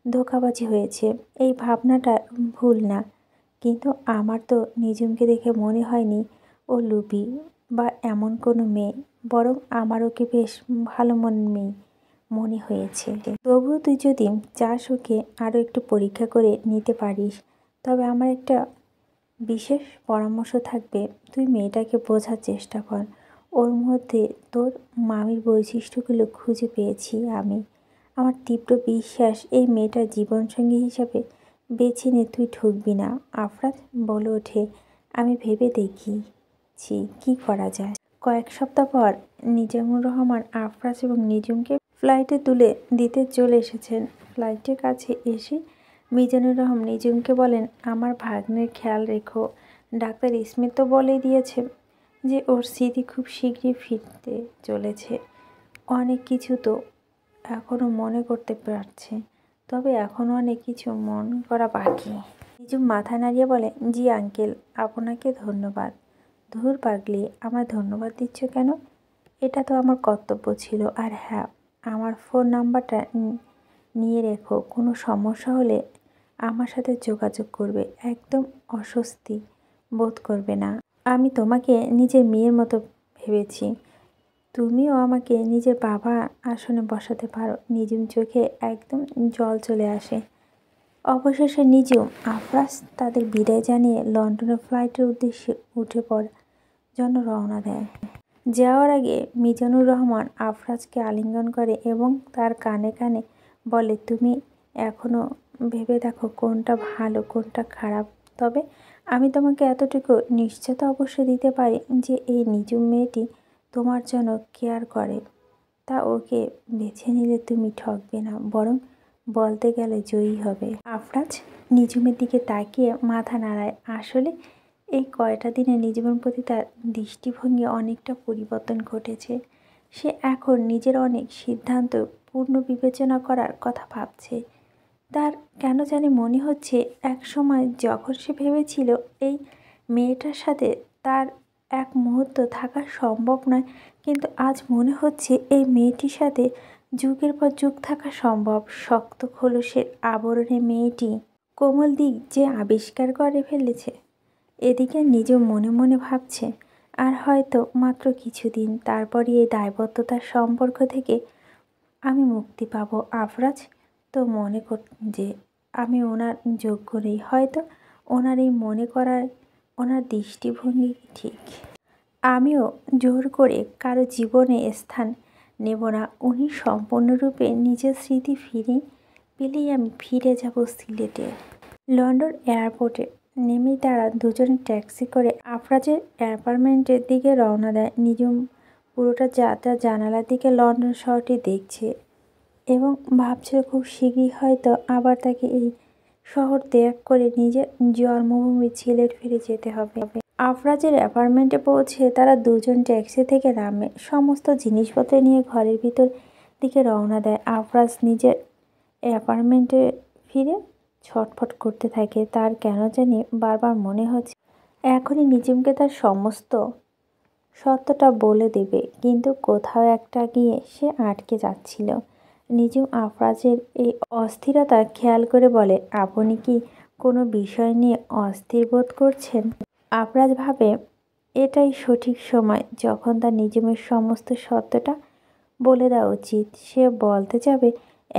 ধোঁকাবাজি হয়েছে। এই ভাবনাটা ভুল না, কিন্তু আমার তো নিঝুমকে দেখে মনে হয়নি ও লুবি বা এমন কোনো মেয়ে, বরং আমার ওকে বেশ ভালো মনের মেয়ে মনে হয়েছে। তবুও তুই যদি চাস ওকে আরও একটু পরীক্ষা করে নিতে পারিস, তবে আমার একটা বিশেষ পরামর্শ থাকবে। তুই মেয়েটাকে বোঝার চেষ্টা কর। ওর মধ্যে তোর মামির বৈশিষ্ট্যগুলো খুঁজে পেয়েছি আমি। আমার তীব্র বিশ্বাস এই মেয়েটার জীবনসঙ্গী হিসাবে বেছে নিয়ে তুই ঠকবি না। আফরাজ বলে ওঠে, আমি ভেবে দেখছি কি করা যায়। কয়েক সপ্তাহ পর নিজামুর রহমান আফরাজ এবং নিজুমকে ফ্লাইটে তুলে দিতে চলে এসেছেন। ফ্লাইটের কাছে এসে মিজানুর রহমান নিজুমকে বলেন, আমার ভাগ্নের খেয়াল রেখো। ডাক্তার স্মিথ তো বলেই দিয়েছে যে ওর স্মৃতি খুব শীঘ্রই ফিরতে চলেছে। অনেক কিছু তো এখনও মনে করতে পারছে, তবে এখনও অনেক কিছু মন করা বাকি। নিজুম মাথা নাড়িয়ে বলে, জি আঙ্কেল, আপনাকে ধন্যবাদ। ধুর পাগলি, আমায় ধন্যবাদ দিচ্ছ কেন? এটা তো আমার কর্তব্য ছিল। আর হ্যাঁ, আমার ফোন নাম্বারটা নিয়ে রেখো। কোনো সমস্যা হলে আমার সাথে যোগাযোগ করবে। একদম অস্বস্তি বোধ করবে না। আমি তোমাকে নিজের মেয়ের মতো ভেবেছি। তুমিও আমাকে নিজের বাবা আসনে বসাতে পারো। নিজুম চোখে একদম জল চলে আসে। অবশেষে নিজুম, আফরাজ তাদের বিদায় জানিয়ে লন্ডনের ফ্লাইটের উদ্দেশ্যে উঠে পড়ার জন্য রওনা দেয়। যাওয়ার আগে মিজানুর রহমান আফরাজকে আলিঙ্গন করে এবং তার কানে কানে বলে, তুমি এখনও ভেবে দেখো কোনটা ভালো কোনটা খারাপ। তবে আমি তোমাকে এতটুকু নিশ্চয়তা অবশ্যই দিতে পারি যে এই নিজুম মেয়েটি তোমার জন্য কেয়ার করে। তা ওকে বেছে নিলে তুমি ঠকবে না, বরং বলতে গেলে জয়ী হবে। আফরাজ নিজুমের দিকে তাকিয়ে মাথা নাড়ায়। আসলে এই কয়টা দিনে নিজুমের প্রতি তার দৃষ্টিভঙ্গি অনেকটা পরিবর্তন ঘটেছে। সে এখন নিজের অনেক সিদ্ধান্ত পূর্ণ বিবেচনা করার কথা ভাবছে। তার কেন জানি মনে হচ্ছে এক সময় যখন সে ভেবেছিল এই মেয়েটার সাথে তার এক মুহূর্ত থাকা সম্ভব নয়, কিন্তু আজ মনে হচ্ছে এই মেয়েটির সাথে যুগের পর যুগ থাকা সম্ভব। শক্ত খোলসের আবরণে মেয়েটি কোমল দিক যে আবিষ্কার করে ফেলেছে। এদিকে নিজেও মনে মনে ভাবছে, আর হয়তো মাত্র কিছুদিন, তারপরই এই দায়বদ্ধতার সম্পর্ক থেকে আমি মুক্তি পাব। আফরাজ তো মনে কর যে আমি ওনার যোগ্য নেই। হয়তো ওনার এই মনে করার ওনার দৃষ্টিভঙ্গি ঠিক। আমিও জোর করে কারো জীবনে স্থান নেব না। উনি সম্পূর্ণরূপে নিজের স্মৃতি ফিরে পেলেই আমি ফিরে যাব সিলেটে। লন্ডন এয়ারপোর্টে নেমেই তারা দুজনে ট্যাক্সি করে আফরাজের অ্যাপার্টমেন্টের দিকে রওনা দেয়। নিজুম পুরোটা যাত্রা জানালার দিকে লন্ডন শহরটি দেখছে এবং ভাবছিল খুব শীঘ্রই হয়তো আবার তাকে এই শহর ত্যাগ করে নিজের জন্মভূমি সিলেট ফিরে যেতে হবে। আফরাজের অ্যাপার্টমেন্টে পৌঁছে তারা দুজন ট্যাক্সি থেকে নামে। সমস্ত জিনিসপত্র নিয়ে ঘরের ভিতর দিকে রওনা দেয়। আফরাজ নিজের অ্যাপার্টমেন্টে ফিরে ছটফট করতে থাকে। তার কেন জানি বারবার মনে হচ্ছে এখনই নিজুমকে তার সমস্ত সত্যটা বলে দেবে, কিন্তু কোথাও একটা গিয়ে সে আটকে যাচ্ছিল। নিজুম আফরাজের এই অস্থিরতা খেয়াল করে বলে, আপনি কি কোনো বিষয় নিয়ে অস্থির বোধ করছেন? আফরাজ ভাবে এটাই সঠিক সময় যখন তার নিজুমের সমস্ত সত্যটা বলে দেওয়া উচিত। সে বলতে যাবে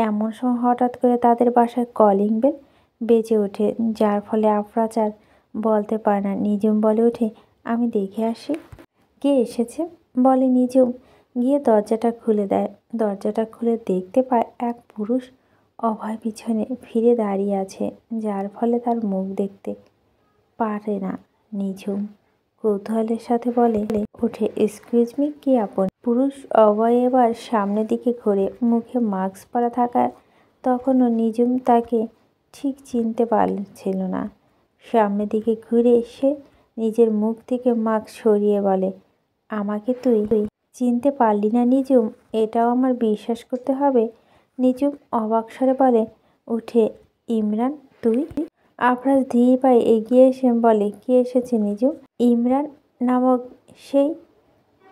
এমন সময় হঠাৎ করে তাদের বাসায় কলিং বেল বেজে ওঠে, যার ফলে আফরাজ আর বলতে পারে না। নিজুম বলে ওঠে, আমি দেখে আসি কে এসেছে। বলে নিজুম গিয়ে দরজাটা খুলে দেয়। দরজাটা খুলে দেখতে পায় এক পুরুষ অভয় পিছনে ফিরে দাঁড়িয়ে আছে, যার ফলে তার মুখ দেখতে পারে না। নিজুম কৌতূহলের সাথে বলে ওঠে, এক্সকিউজ মি, কে আপনি? পুরুষ অভয় এবার সামনের দিকে ঘুরে, মুখে মাস্ক পরা থাকায় তখনও নিজুম তাকে ঠিক চিনতে পারছিল না। সামনের দিকে ঘুরে এসে নিজের মুখ থেকে মাস্ক সরিয়ে বলে, আমাকে তুই চিনতে পারলি না নিজুম? এটাও আমার বিশ্বাস করতে হবে। নিজুম অবাক স্বরে বলে উঠে, ইমরান তুই? আফরাজ ধীরে পায়ে এগিয়ে এসে বলে, কে এসেছে নিজুম? ইমরান নামক সেই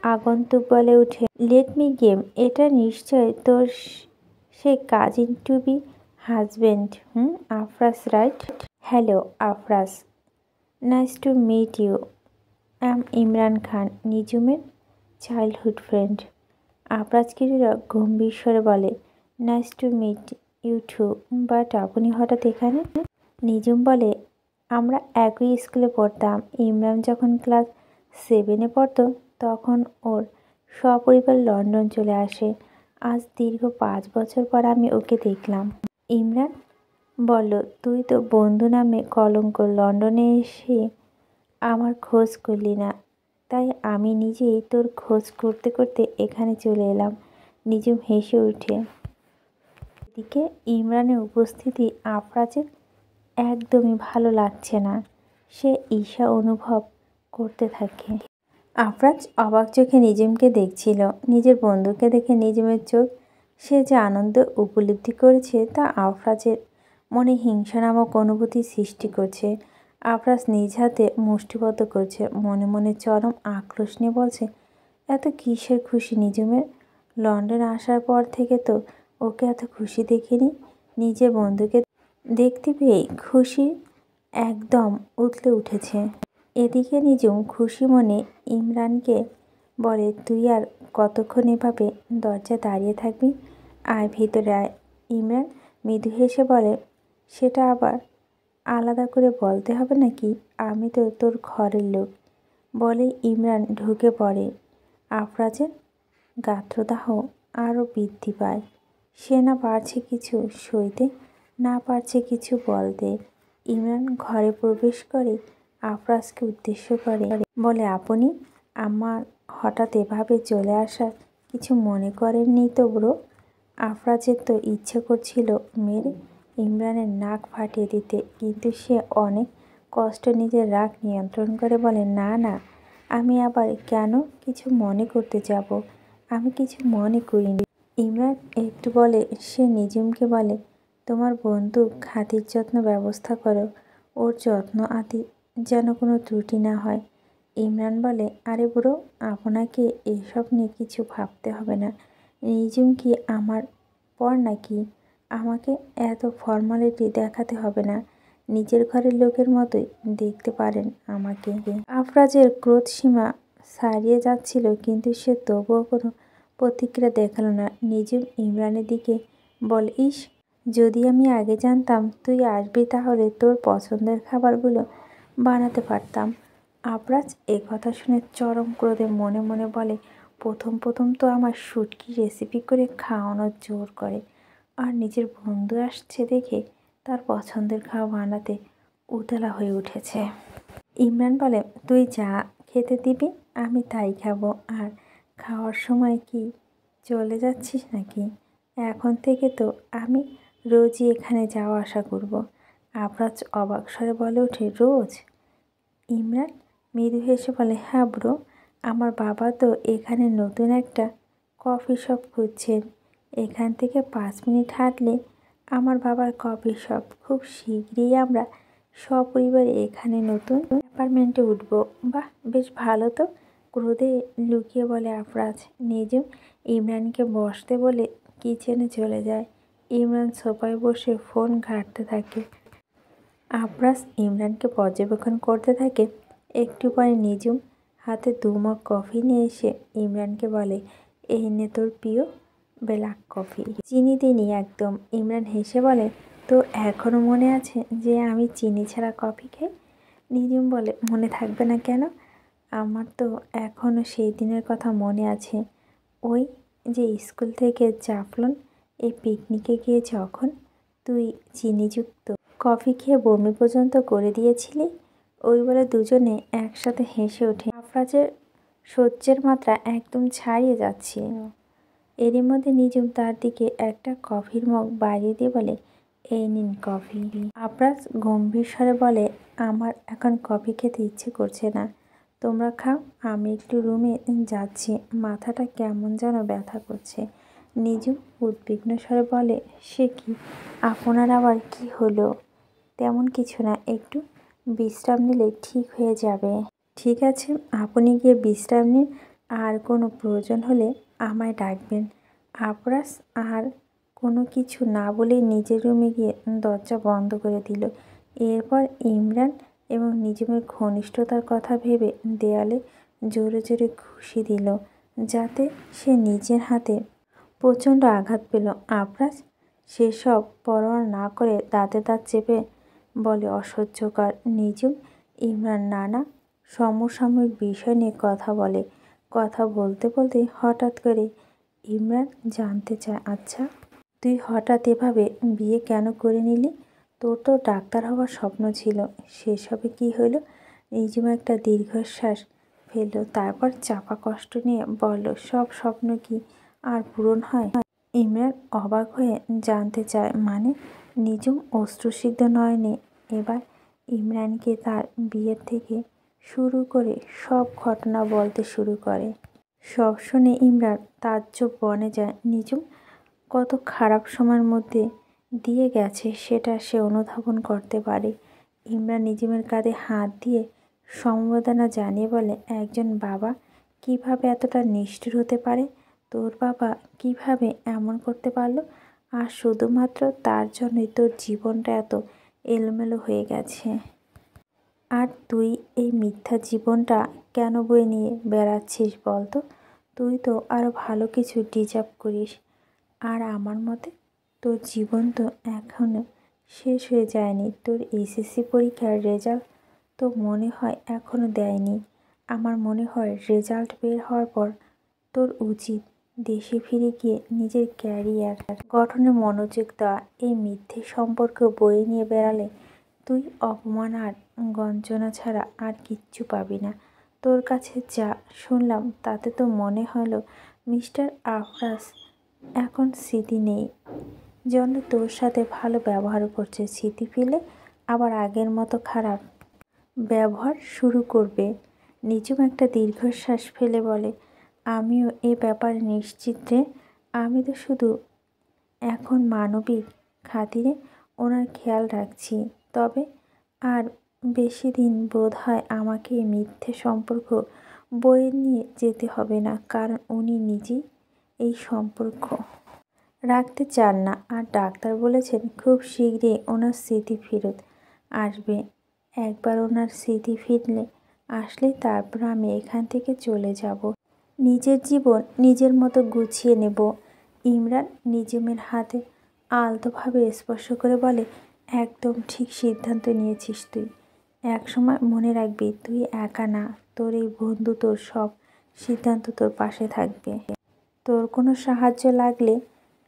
আগন্তুক বলে উঠে, লেট মি গেম, এটা নিশ্চয় তোর সেই cousin to be husband. Afraz right? Hello Afraz, nice to meet you. I am Imran Khan, নিজুমের চাইল্ডহুড ফ্রেন্ড। আফরাজ কিছুটা গম্ভীর স্বরে বলে, nice to meet you too, but আপনি হঠাৎ এখানে? নিজুম বলে, আমরা একই স্কুলে পড়তাম। ইমরান যখন ক্লাস 7-এ পড়তো তখন ওর সপরিবার লন্ডন চলে আসে। আজ দীর্ঘ 5 বছর পর আমি ওকে দেখলাম। ইমরান বলল, তুই তো বন্ধু নামে কলঙ্ক, লন্ডনে এসে আমার খোঁজ করলি না, তাই আমি নিজেই তোর খোঁজ করতে করতে এখানে চলে এলাম। নিজুম হেসে ওঠে। এদিকে ইমরানের উপস্থিতি আফরাজের একদমই ভালো লাগছে না। সে ঈর্ষা অনুভব করতে থাকে। আফরাজ অবাক চোখে নিজুমকে দেখছিল। নিজের বন্ধুকে দেখে নিজুমের চোখ সে যে আনন্দ উপলব্ধি করেছে তা আফরাজের মনে হিংসা নামক অনুভূতি সৃষ্টি করছে। আফরাজ নিজ হাতে মুষ্টিবদ্ধ করছে, মনে মনে চরম আক্রোশ নিয়ে বলছে, এত কিসের খুশি নিজমের? লন্ডন আসার পর থেকে তো ওকে এত খুশি দেখিনি। নিজের বন্ধুকে দেখতে পেয়ে খুশি একদম উতলে উঠেছে। এদিকে নিজম খুশি মনে ইমরানকে বলে, তুই আর কতক্ষণ এভাবে দরজায় দাঁড়িয়ে থাকবি? আয় ভিতরে আয়। ইমরান মৃদু হেসে বলে, সেটা আবার আলাদা করে বলতে হবে নাকি? আমি তো তোর ঘরের লোক। বলে ইমরান ঢুকে পড়ে। আফরাজের গাত্রদাহ আরও বৃদ্ধি পায়। সে না পারছে কিছু সইতে, না পারছে কিছু বলতে। ইমরান ঘরে প্রবেশ করে আফরাজকে উদ্দেশ্য করে বলে, আপনি আমার হঠাৎ এভাবে চলে আসা কিছু মনে করেননি তো ব্রো? আফরাজের তো ইচ্ছে করছিল মেরে ইমরানের নাক ফাটিয়ে দিতে, কিন্তু সে অনেক কষ্ট নিজের রাগ নিয়ন্ত্রণ করে বলে, না না, আমি আবার কেন কিছু মনে করতে যাব? আমি কিছু মনে করিনি। ইমরান একটু বলে সে নিজমকে বলে, তোমার বন্ধু খাতির যত্ন ব্যবস্থা করো, ওর যত্ন আদি যেন কোনো ত্রুটি না হয়। ইমরান বলে, আরে বুড়ো, আপনাকে এসব নিয়ে কিছু ভাবতে হবে না। নিজম কি আমার পর নাকি? আমাকে এত ফর্মালিটি দেখাতে হবে না। নিজের ঘরের লোকের মতোই দেখতে পারেন আমাকে। আফরাজের ক্রোধ সীমা ছাড়িয়ে যাচ্ছিল, কিন্তু সে তবুও কোনো প্রতিক্রিয়া দেখালো না। নিজম ইমরানের দিকে বল, ইস, যদি আমি আগে জানতাম তুই আসবি তাহলে তোর পছন্দের খাবারগুলো বানাতে পারতাম। আফরাজ কথা শুনে চরম ক্রোধে মনে মনে বলে, প্রথম প্রথম তো আমার শুটকি রেসিপি করে খাওয়ানোর জোর করে, আর নিজের বন্ধু আসছে দেখে তার পছন্দের খাওয়া বানাতে উতলা হয়ে উঠেছে। ইমরান বলে, তুই যা খেতে দিবি আমি তাই খাবো। আর খাওয়ার সময় কি চলে যাচ্ছিস নাকি? এখন থেকে তো আমি রোজই এখানে যাওয়া আসা করব। আফরাজ অবাক স্বরে বলে ওঠে, রোজ? ইমরান মৃদু হেসে বলে, হ্যাঁ ব্রো, আমার বাবা তো এখানে নতুন একটা কফি শপ খুঁজছেন। এখান থেকে 5 মিনিট হাঁটলে আমার বাবার কফি শপ। খুব শীঘ্রই আমরা সপরিবারে এখানে নতুন অ্যাপার্টমেন্টে উঠব। বাহ, বেশ ভালো তো, ক্রোধে লুকিয়ে বলে আফরাজ। নিজম ইমরানকে বসতে বলে কিচেনে চলে যায়। ইমরান সোফায় বসে ফোন ঘাঁটতে থাকে। আফরাজ ইমরানকে পর্যবেক্ষণ করতে থাকে। একটু পরে নিজম হাতে 2 মগ কফি নিয়ে এসে ইমরানকে বলে, এই নে তোর প্রিয় ব্ল্যাক কফি, চিনি দিইনি একদম। ইমরান হেসে বলে, তো এখনও মনে আছে যে আমি চিনি ছাড়া কফি খাই? নিজম বলে, মনে থাকবে না কেন? আমার তো এখনও সেই দিনের কথা মনে আছে। ওই যে স্কুল থেকে জাফলন এই পিকনিকে গিয়ে যখন তুই চিনিযুক্ত কফি খেয়ে বমি পর্যন্ত করে দিয়েছিলি। ওই বলে দুজনে একসাথে হেসে ওঠে। আফরাজের সহ্যের মাত্রা একদম ছাড়িয়ে যাচ্ছিল। এরই মধ্যে নিজম তার দিকে একটা কফির মগ বাড়িয়ে দিয়ে বলে, এই নিন কফি। আফরাজ গম্ভীর স্বরে বলে, আমার এখন কফি খেতে ইচ্ছে করছে না, তোমরা খাও, আমি একটু রুমে যাচ্ছি, মাথাটা কেমন যেন ব্যথা করছে। নিজম উদ্বিগ্ন স্বরে বলে, সে কি, আপনার আবার কি হলো? তেমন কিছু না, একটু বিশ্রাম নিলে ঠিক হয়ে যাবে। ঠিক আছে, আপনি গিয়ে বিশ্রাম নিন, আর কোনো প্রয়োজন হলে আমায় ডাকবেন। আফরাজ আর কোনো কিছু না বলেই নিজের রুমে গিয়ে দরজা বন্ধ করে দিল। এরপর ইমরান এবং নিজমের ঘনিষ্ঠতার কথা ভেবে দেয়ালে জোরে জোরে ঘুষি দিল, যাতে সে নিজের হাতে প্রচণ্ড আঘাত পেল। আফরাজ সেসব পরোয়া না করে দাঁতে দাঁত চেপে বলে, অসহ্যকর। নিজম ইমরান নানা সমসাময়িক বিষয় নিয়ে কথা বলে। কথা বলতে বলতে হঠাৎ করে ইমরান জানতে চায়, আচ্ছা তুই হঠাৎ এভাবে বিয়ে কেন করে নিলি? তোর তো ডাক্তার হওয়ার স্বপ্ন ছিল, সেসবে কি হলো? নিজম একটা দীর্ঘশ্বাস ফেলল, তারপর চাপা কষ্ট নিয়ে বলল, সব স্বপ্ন কি আর পূরণ হয়? ইমরান অবাক হয়ে জানতে চায়, মানে? নিজম অশ্রুসিক্ত নয়নে এবার ইমরানকে তার বিয়ের থেকে শুরু করে সব ঘটনা বলতে শুরু করে। সব শুনে ইমরান তাজ্জব বনে যায়। নিজম কত খারাপ সময়ের মধ্যে দিয়ে গেছে সেটা সে অনুধাবন করতে পারে। ইমরান নিজিমের কাঁধে হাত দিয়ে সমবেদনা জানিয়ে বলে, একজন বাবা কিভাবে এতটা নিষ্ঠুর হতে পারে? তোর বাবা কিভাবে এমন করতে পারলো? আর শুধুমাত্র তার জন্যই তোর জীবনটা এত এলোমেলো হয়ে গেছে। আর তুই এই মিথ্যা জীবনটা কেন বয়ে নিয়ে বেড়াচ্ছিস বলতো? তুই তো আরও ভালো কিছু ডিজার্ভ করিস। আর আমার মতে তোর জীবন তো এখনও শেষ হয়ে যায়নি। তোর এসএসসি পরীক্ষার রেজাল্ট তো মনে হয় এখনও দেয়নি। আমার মনে হয় রেজাল্ট বের হওয়ার পর তোর উচিত দেশে ফিরে গিয়ে নিজের ক্যারিয়ার গঠনে মনোযোগ দেওয়া। এই মিথ্যে সম্পর্ক বয়ে নিয়ে বেড়ালে তুই অপমান আর গঞ্জনা ছাড়া আর কিচ্ছু পাবি না। তোর কাছে যা শুনলাম তাতে তো মনে হলো মিস্টার আফরাজ এখন স্মৃতি নেই জন্য তোর সাথে ভালো ব্যবহার করছে। স্মৃতি ফিরলে আবার আগের মতো খারাপ ব্যবহার শুরু করবে। নিঝুম একটা দীর্ঘশ্বাস ফেলে বলে, আমিও এ ব্যাপারে নিশ্চিত রে। আমি তো শুধু এখন মানবিক খাতিরে ওনার খেয়াল রাখছি। তবে আর বেশি দিন বোধ হয় আমাকে এই মিথ্যে সম্পর্ক বয়ে নিয়ে যেতে হবে না, কারণ উনি নিজেই এই সম্পর্ক রাখতে চান না। আর ডাক্তার বলেছেন খুব শীঘ্রই ওনার স্মৃতি ফেরত আসবে। একবার ওনার স্মৃতি আসলে তারপর আমি এখান থেকে চলে যাব, নিজের জীবন নিজের মতো গুছিয়ে নেব। ইমরান নিজিমের হাতে আলতোভাবে স্পর্শ করে বলে, একদম ঠিক সিদ্ধান্ত নিয়েছিস তুই। একসময় মনে রাখবি তুই একা না, তোর এই বন্ধু তোর সব সিদ্ধান্ত তোর পাশে থাকবে। তোর কোনো সাহায্য লাগলে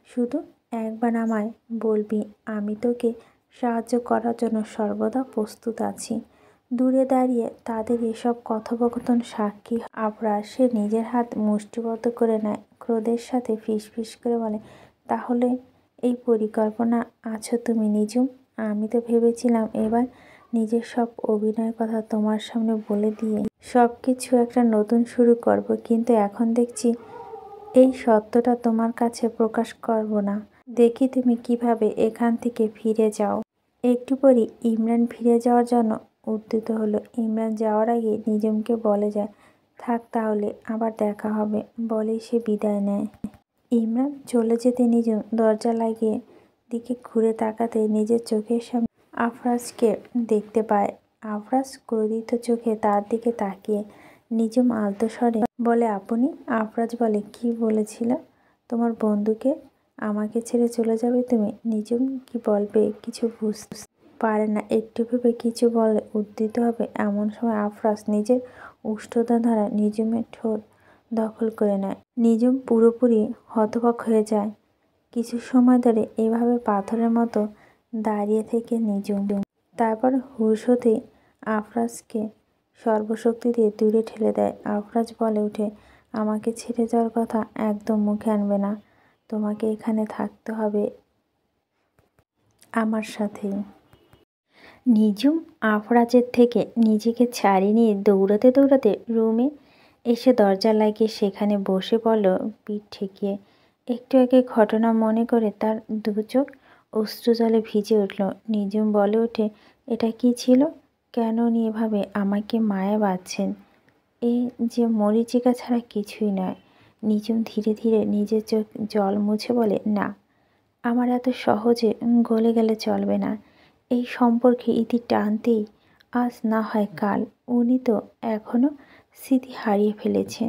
শুধু একবার আমায় বলবি, আমি তোকে সাহায্য করার জন্য সর্বদা প্রস্তুত আছি। দূরে দাঁড়িয়ে তাদের এসব কথোপকথন সাক্ষী আফরাজ সে নিজের হাত মুষ্টিবদ্ধ করে নেয়, ক্রোধের সাথে ফিসফিস করে বলে, তাহলে এই পরিকল্পনা আছো তুমি নিঝুম? আমি তো ভেবেছিলাম এবার নিজের সব অভিনয়ের কথা তোমার সামনে বলে দিয়ে সব কিছু একটা নতুন শুরু করব, কিন্তু এখন দেখছি এই সত্যটা তোমার কাছে প্রকাশ করব না। দেখি তুমি কিভাবে এখান থেকে ফিরে যাও। একটু পরই ইমরান ফিরে যাওয়ার জন্য উদ্যত হলো। ইমরান যাওয়ার আগে নিঝুমকে বলে যায়, থাক তাহলে আবার দেখা হবে, বলেই সে বিদায় নেয়। ইমরান চলে যেতে নিঝুম দরজা লাগিয়ে দিকে ঘুরে তাকাতে নিজের চোখের সামনে আফরাজকে দেখতে পায়। আফরাজ ক্রোধিত চোখে তার দিকে তাকিয়ে নিঝুম আলতো স্বরে বলে, আপনি? আফরাজ বলে, কি বলেছিল? তোমার বন্ধুকে আমাকে ছেড়ে চলে যাবে তুমি? নিঝুম কি বলবে কিছু বুঝতে পারে না, একটু ভেবে কিছু বলে উদ্ধৃত হবে এমন সময় আফরাজ নিজের উষ্ঠতা দ্বারা নিঝুমের ঠোঁট দখল করে নেয়। নিঝুম পুরোপুরি হতবাক হয়ে যায়। কিছু সময় ধরে এভাবে পাথরের মতো দাঁড়িয়ে থেকে নিঝুম তারপর হুঁশ হতেই আফরাজকে সর্বশক্তি দিয়ে দূরে ঠেলে দেয়। আফরাজ বলে উঠে, আমাকে ছেড়ে যাওয়ার কথা একদম মুখে আনবে না, তোমাকে এখানে থাকতে হবে আমার সাথে। নিঝুম আফরাজের থেকে নিজেকে ছাড়িয়ে নিয়ে দৌড়াতে দৌড়াতে রুমে এসে দরজা লাগিয়ে সেখানে বসে পড়ল পিঠ ঠেকিয়ে। একটু আগে ঘটনা মনে করে তার দু চোখ অশ্রুজলে ভিজে উঠল। নিঝুম বলে ওঠে, এটা কি ছিল? কেন উনি এভাবে আমাকে মায়া বাঁধছেন? এ যে মরীচিকা ছাড়া কিছুই নয়। নিঝুম ধীরে ধীরে নিজের চোখ জল মুছে বলে, না, আমার এত সহজে গলে গেলে চলবে না। এই সম্পর্কে ইতি টানতেই আজ না হয় কাল। উনি তো এখনও স্মৃতি হারিয়ে ফেলেছে।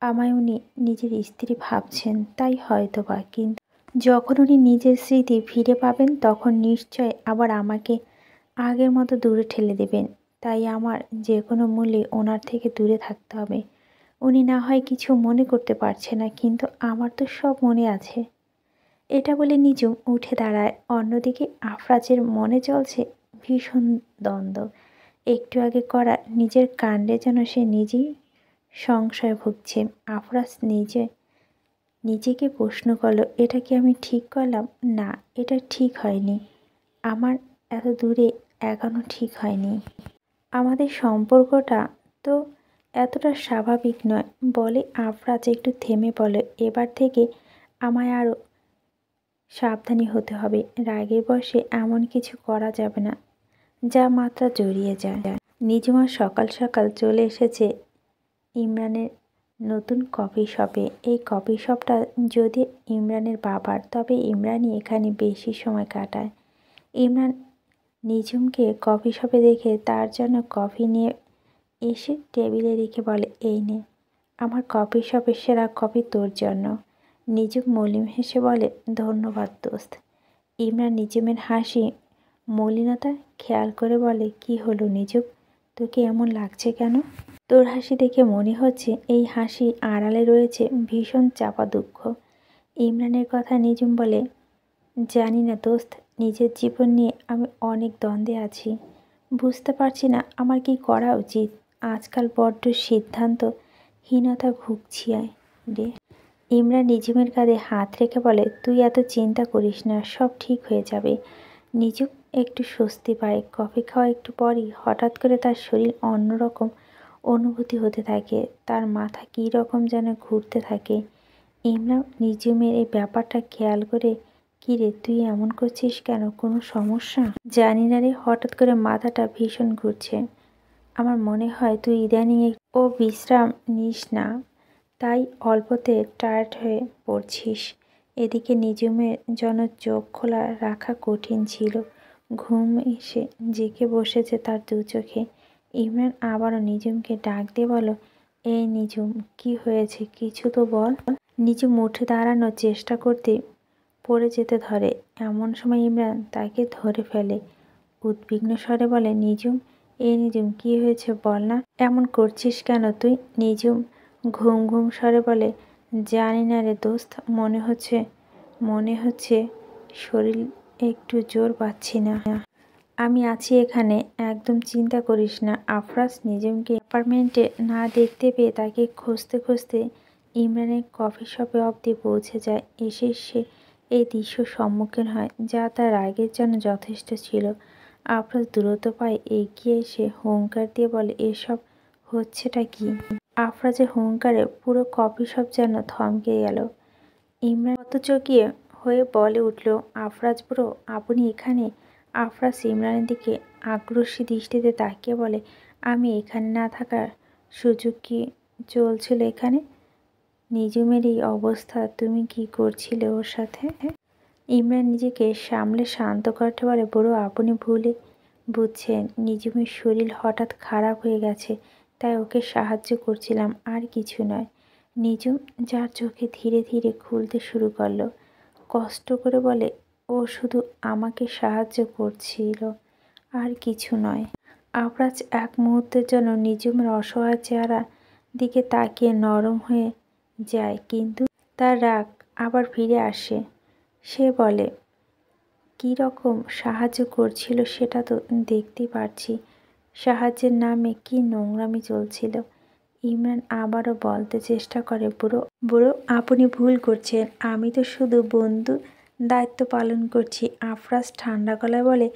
আমায় উনি নিজের স্ত্রী ভাবছেন তাই হয়তো বা, কিন্তু যখন উনি নিজের স্মৃতি ফিরে পাবেন তখন নিশ্চয় আবার আমাকে আগের মতো দূরে ঠেলে দেবেন। তাই আমার যে কোনো মূল্যে ওনার থেকে দূরে থাকতে হবে। উনি না হয় কিছু মনে করতে পারছে না, কিন্তু আমার তো সব মনে আছে। এটা বলে নিঝুম উঠে দাঁড়ায়। অন্যদিকে আফরাজের মনে চলছে ভীষণ দ্বন্দ্ব। একটু আগে করা নিজের কাণ্ডে যেন সে নিজেই সংশয় ভুগছে। আফরাজ নিজেকে প্রশ্ন করল, এটা কি আমি ঠিক করলাম? না, এটা ঠিক হয়নি। আমার এত দূরে এগোনো ঠিক হয়নি। আমাদের সম্পর্কটা তো এতটা স্বাভাবিক নয়। বলে আফরাজ একটু থেমে বলে, এবার থেকে আমায় আরও সাবধানী হতে হবে। রাগের বশে এমন কিছু করা যাবে না যা মাত্রা জড়িয়ে যায়। নিজমা সকাল সকাল চলে এসেছে ইমরানের নতুন কফি শপে। এই কফি শপটা যদি ইমরানের বাবার, তবে ইমরানই এখানে বেশি সময় কাটায়। ইমরান নিজুমকে কফি শপে দেখে তার জন্য কফি নিয়ে এসে টেবিলে রেখে বলে, এই নে, আমার কফি শপের সেরা কফি তোর জন্য। নিজুম মলিন হেসে বলে, ধন্যবাদ দোস্ত। ইমরান নিজুমের হাসি মলিনতা খেয়াল করে বলে, কি হলো নিজুম, তোকে এমন লাগছে কেন? তোর হাসি দেখে মনে হচ্ছে এই হাসি আড়ালে রয়েছে ভীষণ চাপা দুঃখ। ইমরানের কথা নিজুম বলে, জানি না দোস্ত, নিজের জীবন নিয়ে আমি অনেক দ্বন্দ্বে আছি। বুঝতে পারছি না আমার কি করা উচিত। আজকাল বড্ড সিদ্ধান্তহীনতা ভুগছি রে। ইমরান নিজুমের কাঁধে হাত রেখে বলে, তুই এত চিন্তা করিস না, সব ঠিক হয়ে যাবে। নিজুম একটু স্বস্তি পায়। কফি খাওয়া একটু পরই হঠাৎ করে তার শরীর অন্যরকম অনুভূতি হতে থাকে। তার মাথা কী রকম যেন ঘুরতে থাকে। ইমরান নিজুমের এই ব্যাপারটা খেয়াল করে, কী রে, তুই এমন করছিস কেন? কোনো সমস্যা? জানি না রে, হঠাৎ করে মাথাটা ভীষণ ঘুরছে। আমার মনে হয় তুই ইদানিং ও বিশ্রাম নিস না, তাই অল্পতে টায়ার্ড হয়ে পড়ছিস। এদিকে নিজুমের জন্য চোখ খোলা রাখা কঠিন ছিল। ঘুম এসে জেগে বসেছে তার দু চোখে। ইমরান আবারও নিজুমকে ডাক দিয়ে বলো, এই নিজুম, কি হয়েছে, কিছু তো বল। নিজুম উঠে দাঁড়ানোর চেষ্টা করতে পড়ে যেতে ধরে। এমন সময় ইমরান তাকে ধরে ফেলে। উদ্বিগ্ন স্বরে বলে, নিজুম, এই নিজুম, কি হয়েছে বল না, এমন করছিস কেন তুই? নিজুম ঘুম ঘুম স্বরে বলে, জানি না রে দোস্ত, মনে হচ্ছে শরীর একটু জোর পাচ্ছি না। আমি আছি এখানে, একদম চিন্তা করিস না। আফরাজ নিজুমকে অ্যাপার্টমেন্টে না দেখতে পেয়ে তাকে খুঁজতে খুঁজতে ইমরানের কফি শপে অবধি পৌঁছে যায়। এসে সে এই দৃশ্য সম্মুখীন হয়, যা তার রাগের জন্য যথেষ্ট ছিল। আফরাজ দ্রুত পায়ে এগিয়ে এসে হুঙ্কার দিয়ে বলে, এসব হচ্ছেটা কি? আফরাজের হুঙ্কারে পুরো কফি শপ যেন থমকে গেল। ইমরান হতচকিয়ে হয়ে বলে উঠল, আফরাজ ব্রো, আপনি এখানে? আফরাজ ইমরানের দিকে আগ্রাসী দৃষ্টিতে তাকিয়ে বলে, আমি এখানে না থাকার সুযোগ কি চলছিল এখানে? নিজুমের এই অবস্থা, তুমি কি করছিলে ওর সাথে? ইমরান নিজেকে সামলে শান্ত কণ্ঠে বলে, বড়, আপনি ভুলে বুঝছেন। নিজুমের শরীর হঠাৎ খারাপ হয়ে গেছে, তাই ওকে সাহায্য করছিলাম, আর কিছু নয়। নিজুম যার চোখে ধীরে ধীরে খুলতে শুরু করলো, কষ্ট করে বলে, ও শুধু আমাকে সাহায্য করছিল, আর কিছু নয়। আফরাজ এক মুহূর্তের জন্য নিজুমের অসহায় চেহারা দিকে তাকিয়ে নরম হয়ে যায়, কিন্তু তার রাগ আবার ফিরে আসে। সে বলে, কী রকম সাহায্য করছিল সেটা তো দেখতেই পারছি। সাহায্যের নামে কি নোংরামি চলছিল। ইমরান আবারও বলতে চেষ্টা করে, বুড়ো, আপনি ভুল করছেন। আমি তো শুধু বন্ধুর দায়িত্ব পালন করছি। আফরাজ ঠান্ডা গলায় বলে,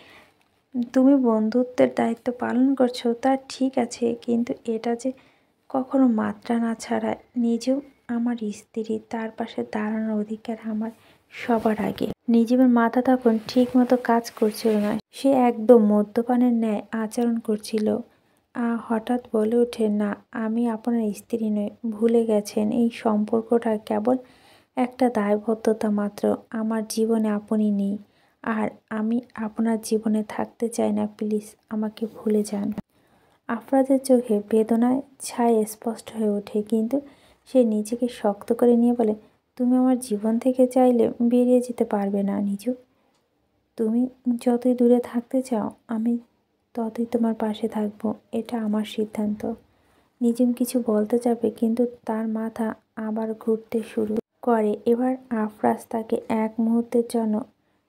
তুমি বন্ধুত্বের দায়িত্ব পালন করছো তা ঠিক আছে, কিন্তু এটা যে কখনো মাত্রা না ছাড়ায়। নিজেও আমার স্ত্রী, তার পাশে দাঁড়ানোর অধিকার আমার সবার আগে। নিজের মাথা তখন ঠিক মতো কাজ করছিল না। সে একদম মদ্যপানের ন্যায় আচরণ করছিল। হঠাৎ বলে ওঠে, না, আমি আপনার স্ত্রী নই। ভুলে গেছেন এই সম্পর্কটা কেবল একটা দায়বদ্ধতা মাত্র। আমার জীবনে আপনি নেই, আর আমি আপনার জীবনে থাকতে চাই না। প্লিজ আমাকে ভুলে যান। আফরাজের চোখে বেদনায় ছায় স্পষ্ট হয়ে ওঠে, কিন্তু সে নিজেকে শক্ত করে নিয়ে বলে, তুমি আমার জীবন থেকে চাইলে বেরিয়ে যেতে পারবে না নিজু। তুমি যতই দূরে থাকতে চাও, আমি ততই তোমার পাশে থাকবো। এটা আমার সিদ্ধান্ত। নিজুম কিছু বলতে যাবে, কিন্তু তার মাথা আবার ঘুরতে শুরু করে। এবার আফরাজ তাকে এক মুহূর্তের জন্য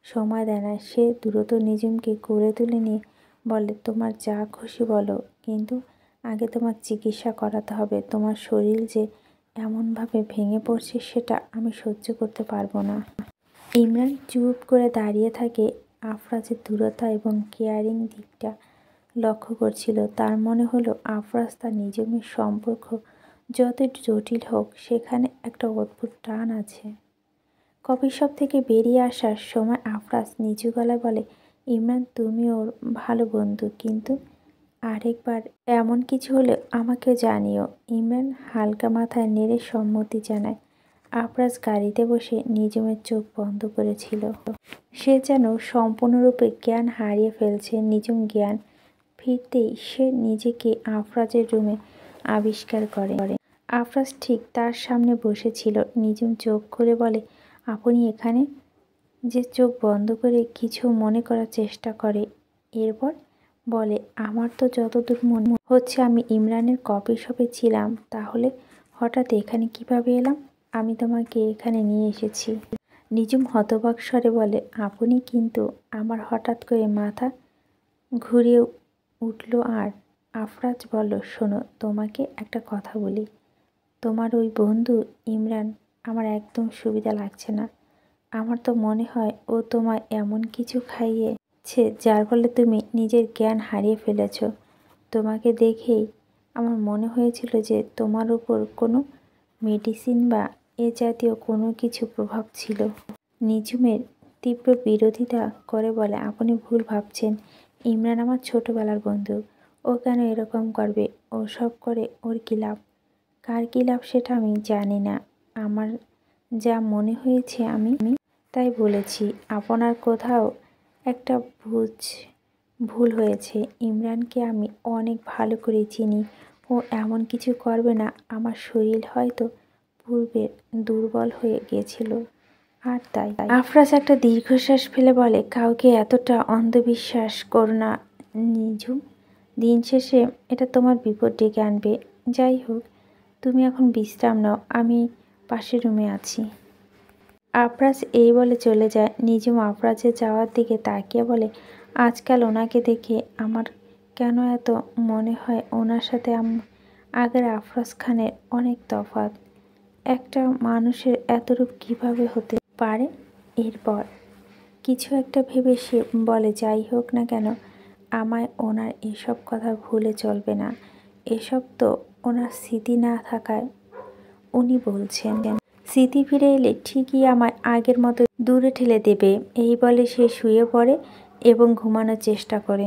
সময় দেয় না। সে দ্রুত নিজুমকে কোলে তুলে নিয়ে বলে, তোমার যা খুশি বলো, কিন্তু আগে তোমার চিকিৎসা করাতে হবে। তোমার শরীর যে এমনভাবে ভেঙে পড়ছে সেটা আমি সহ্য করতে পারবো না। ইমরান চুপ করে দাঁড়িয়ে থাকে। আফরাজের দূরতা এবং কেয়ারিং দিকটা লক্ষ্য করছিল। তার মনে হলো আফরাজ তার নিজুমের সম্পর্ক যতই জটিল হোক, সেখানে একটা অদ্ভুত টান আছে। কফি শপ থেকে বেরিয়ে আসার সময় আফরাজ নিচু গলায় বলে, ইমরান তুমি ওর ভালো বন্ধু, কিন্তু আরেকবার এমন কিছু হলে আমাকেও জানিও। ইমরান হালকা মাথায় নেড়ে সম্মতি জানায়। আফরাজ গাড়িতে বসে নিঝুমের চোখ বন্ধ করেছিল। সে যেন সম্পূর্ণরূপে জ্ঞান হারিয়ে ফেলছে। নিঝুম জ্ঞান ফিরতেই সে নিজেকে আফরাজের রুমে আবিষ্কার করে। আফরাজ ঠিক তার সামনে বসেছিল। নিঝুম চোখ খুলে বলে, আপনি এখানে? যে চোখ বন্ধ করে কিছু মনে করার চেষ্টা করে, এরপর বলে, আমার তো যতদূর মনে হচ্ছে আমি ইমরানের কফি শপে ছিলাম। তাহলে হঠাৎ এখানে কিভাবে এলাম? আমি তোমাকে এখানে নিয়ে এসেছি। নিঝুম হতবাক স্বরে বলে, আপনি কিন্তু আমার হঠাৎ করে মাথা ঘুরিয়ে উঠল। আর আফরাজ বলল, শোনো, তোমাকে একটা কথা বলি। তোমার ওই বন্ধু ইমরান আমার একদম সুবিধা লাগছে না। আমার তো মনে হয় ও তোমায় এমন কিছু খাইয়েছে যার ফলে তুমি নিজের জ্ঞান হারিয়ে ফেলেছ। তোমাকে দেখেই আমার মনে হয়েছিল যে তোমার উপর কোনো মেডিসিন বা এ জাতীয় কোনো কিছু প্রভাব ছিল। নিঝুমের তীব্র বিরোধিতা করে বলে, আপনি ভুল ভাবছেন। ইমরান আমার ছোটবেলার বন্ধু। ও কেন এরকম করবে? ও সব করে ওর কী লাভ? কার কী লাভ সেটা আমি জানি না। আমার যা মনে হয়েছে আমি তাই বলেছি। আপনার কোথাও একটা ভুল হয়েছে। ইমরানকে আমি অনেক ভালো করে চিনি। ও এমন কিছু করবে না। আমার শরীর হয়তো পূর্বের দুর্বল হয়ে গিয়েছিল, আর তাই। আফরাজ একটা দীর্ঘশ্বাস ফেলে বলে, কাউকে এতটা অন্ধবিশ্বাস করো না নিঝুম। দিন শেষে এটা তোমার বিপদ ডেকে আনবে। যাই হোক, তুমি এখন বিশ্রাম নাও, আমি পাশের রুমে আছি। আফরাজ এই বলে চলে যায়। নিঝুম আফরাজের যাওয়ার দিকে তাকিয়ে বলে, আজকাল ওনাকে দেখে আমার কেন এত মনে হয় ওনার সাথে আগের আফরাজ খানের অনেক তফাৎ। একটা মানুষের এতরূপ কিভাবে হতে পারে? এরপর কিছু একটা ভেবে সে বলে, যাই হোক না কেন, আমায় ওনার এসব কথা ভুলে চলবে না। এসব তো ওনার স্মৃতি না থাকায় উনি বলছেন। স্মৃতি ফিরে এলে ঠিকই আমায় আগের মতো দূরে ঠেলে দেবে। এই বলে সে শুয়ে পড়ে এবং ঘুমানোর চেষ্টা করে।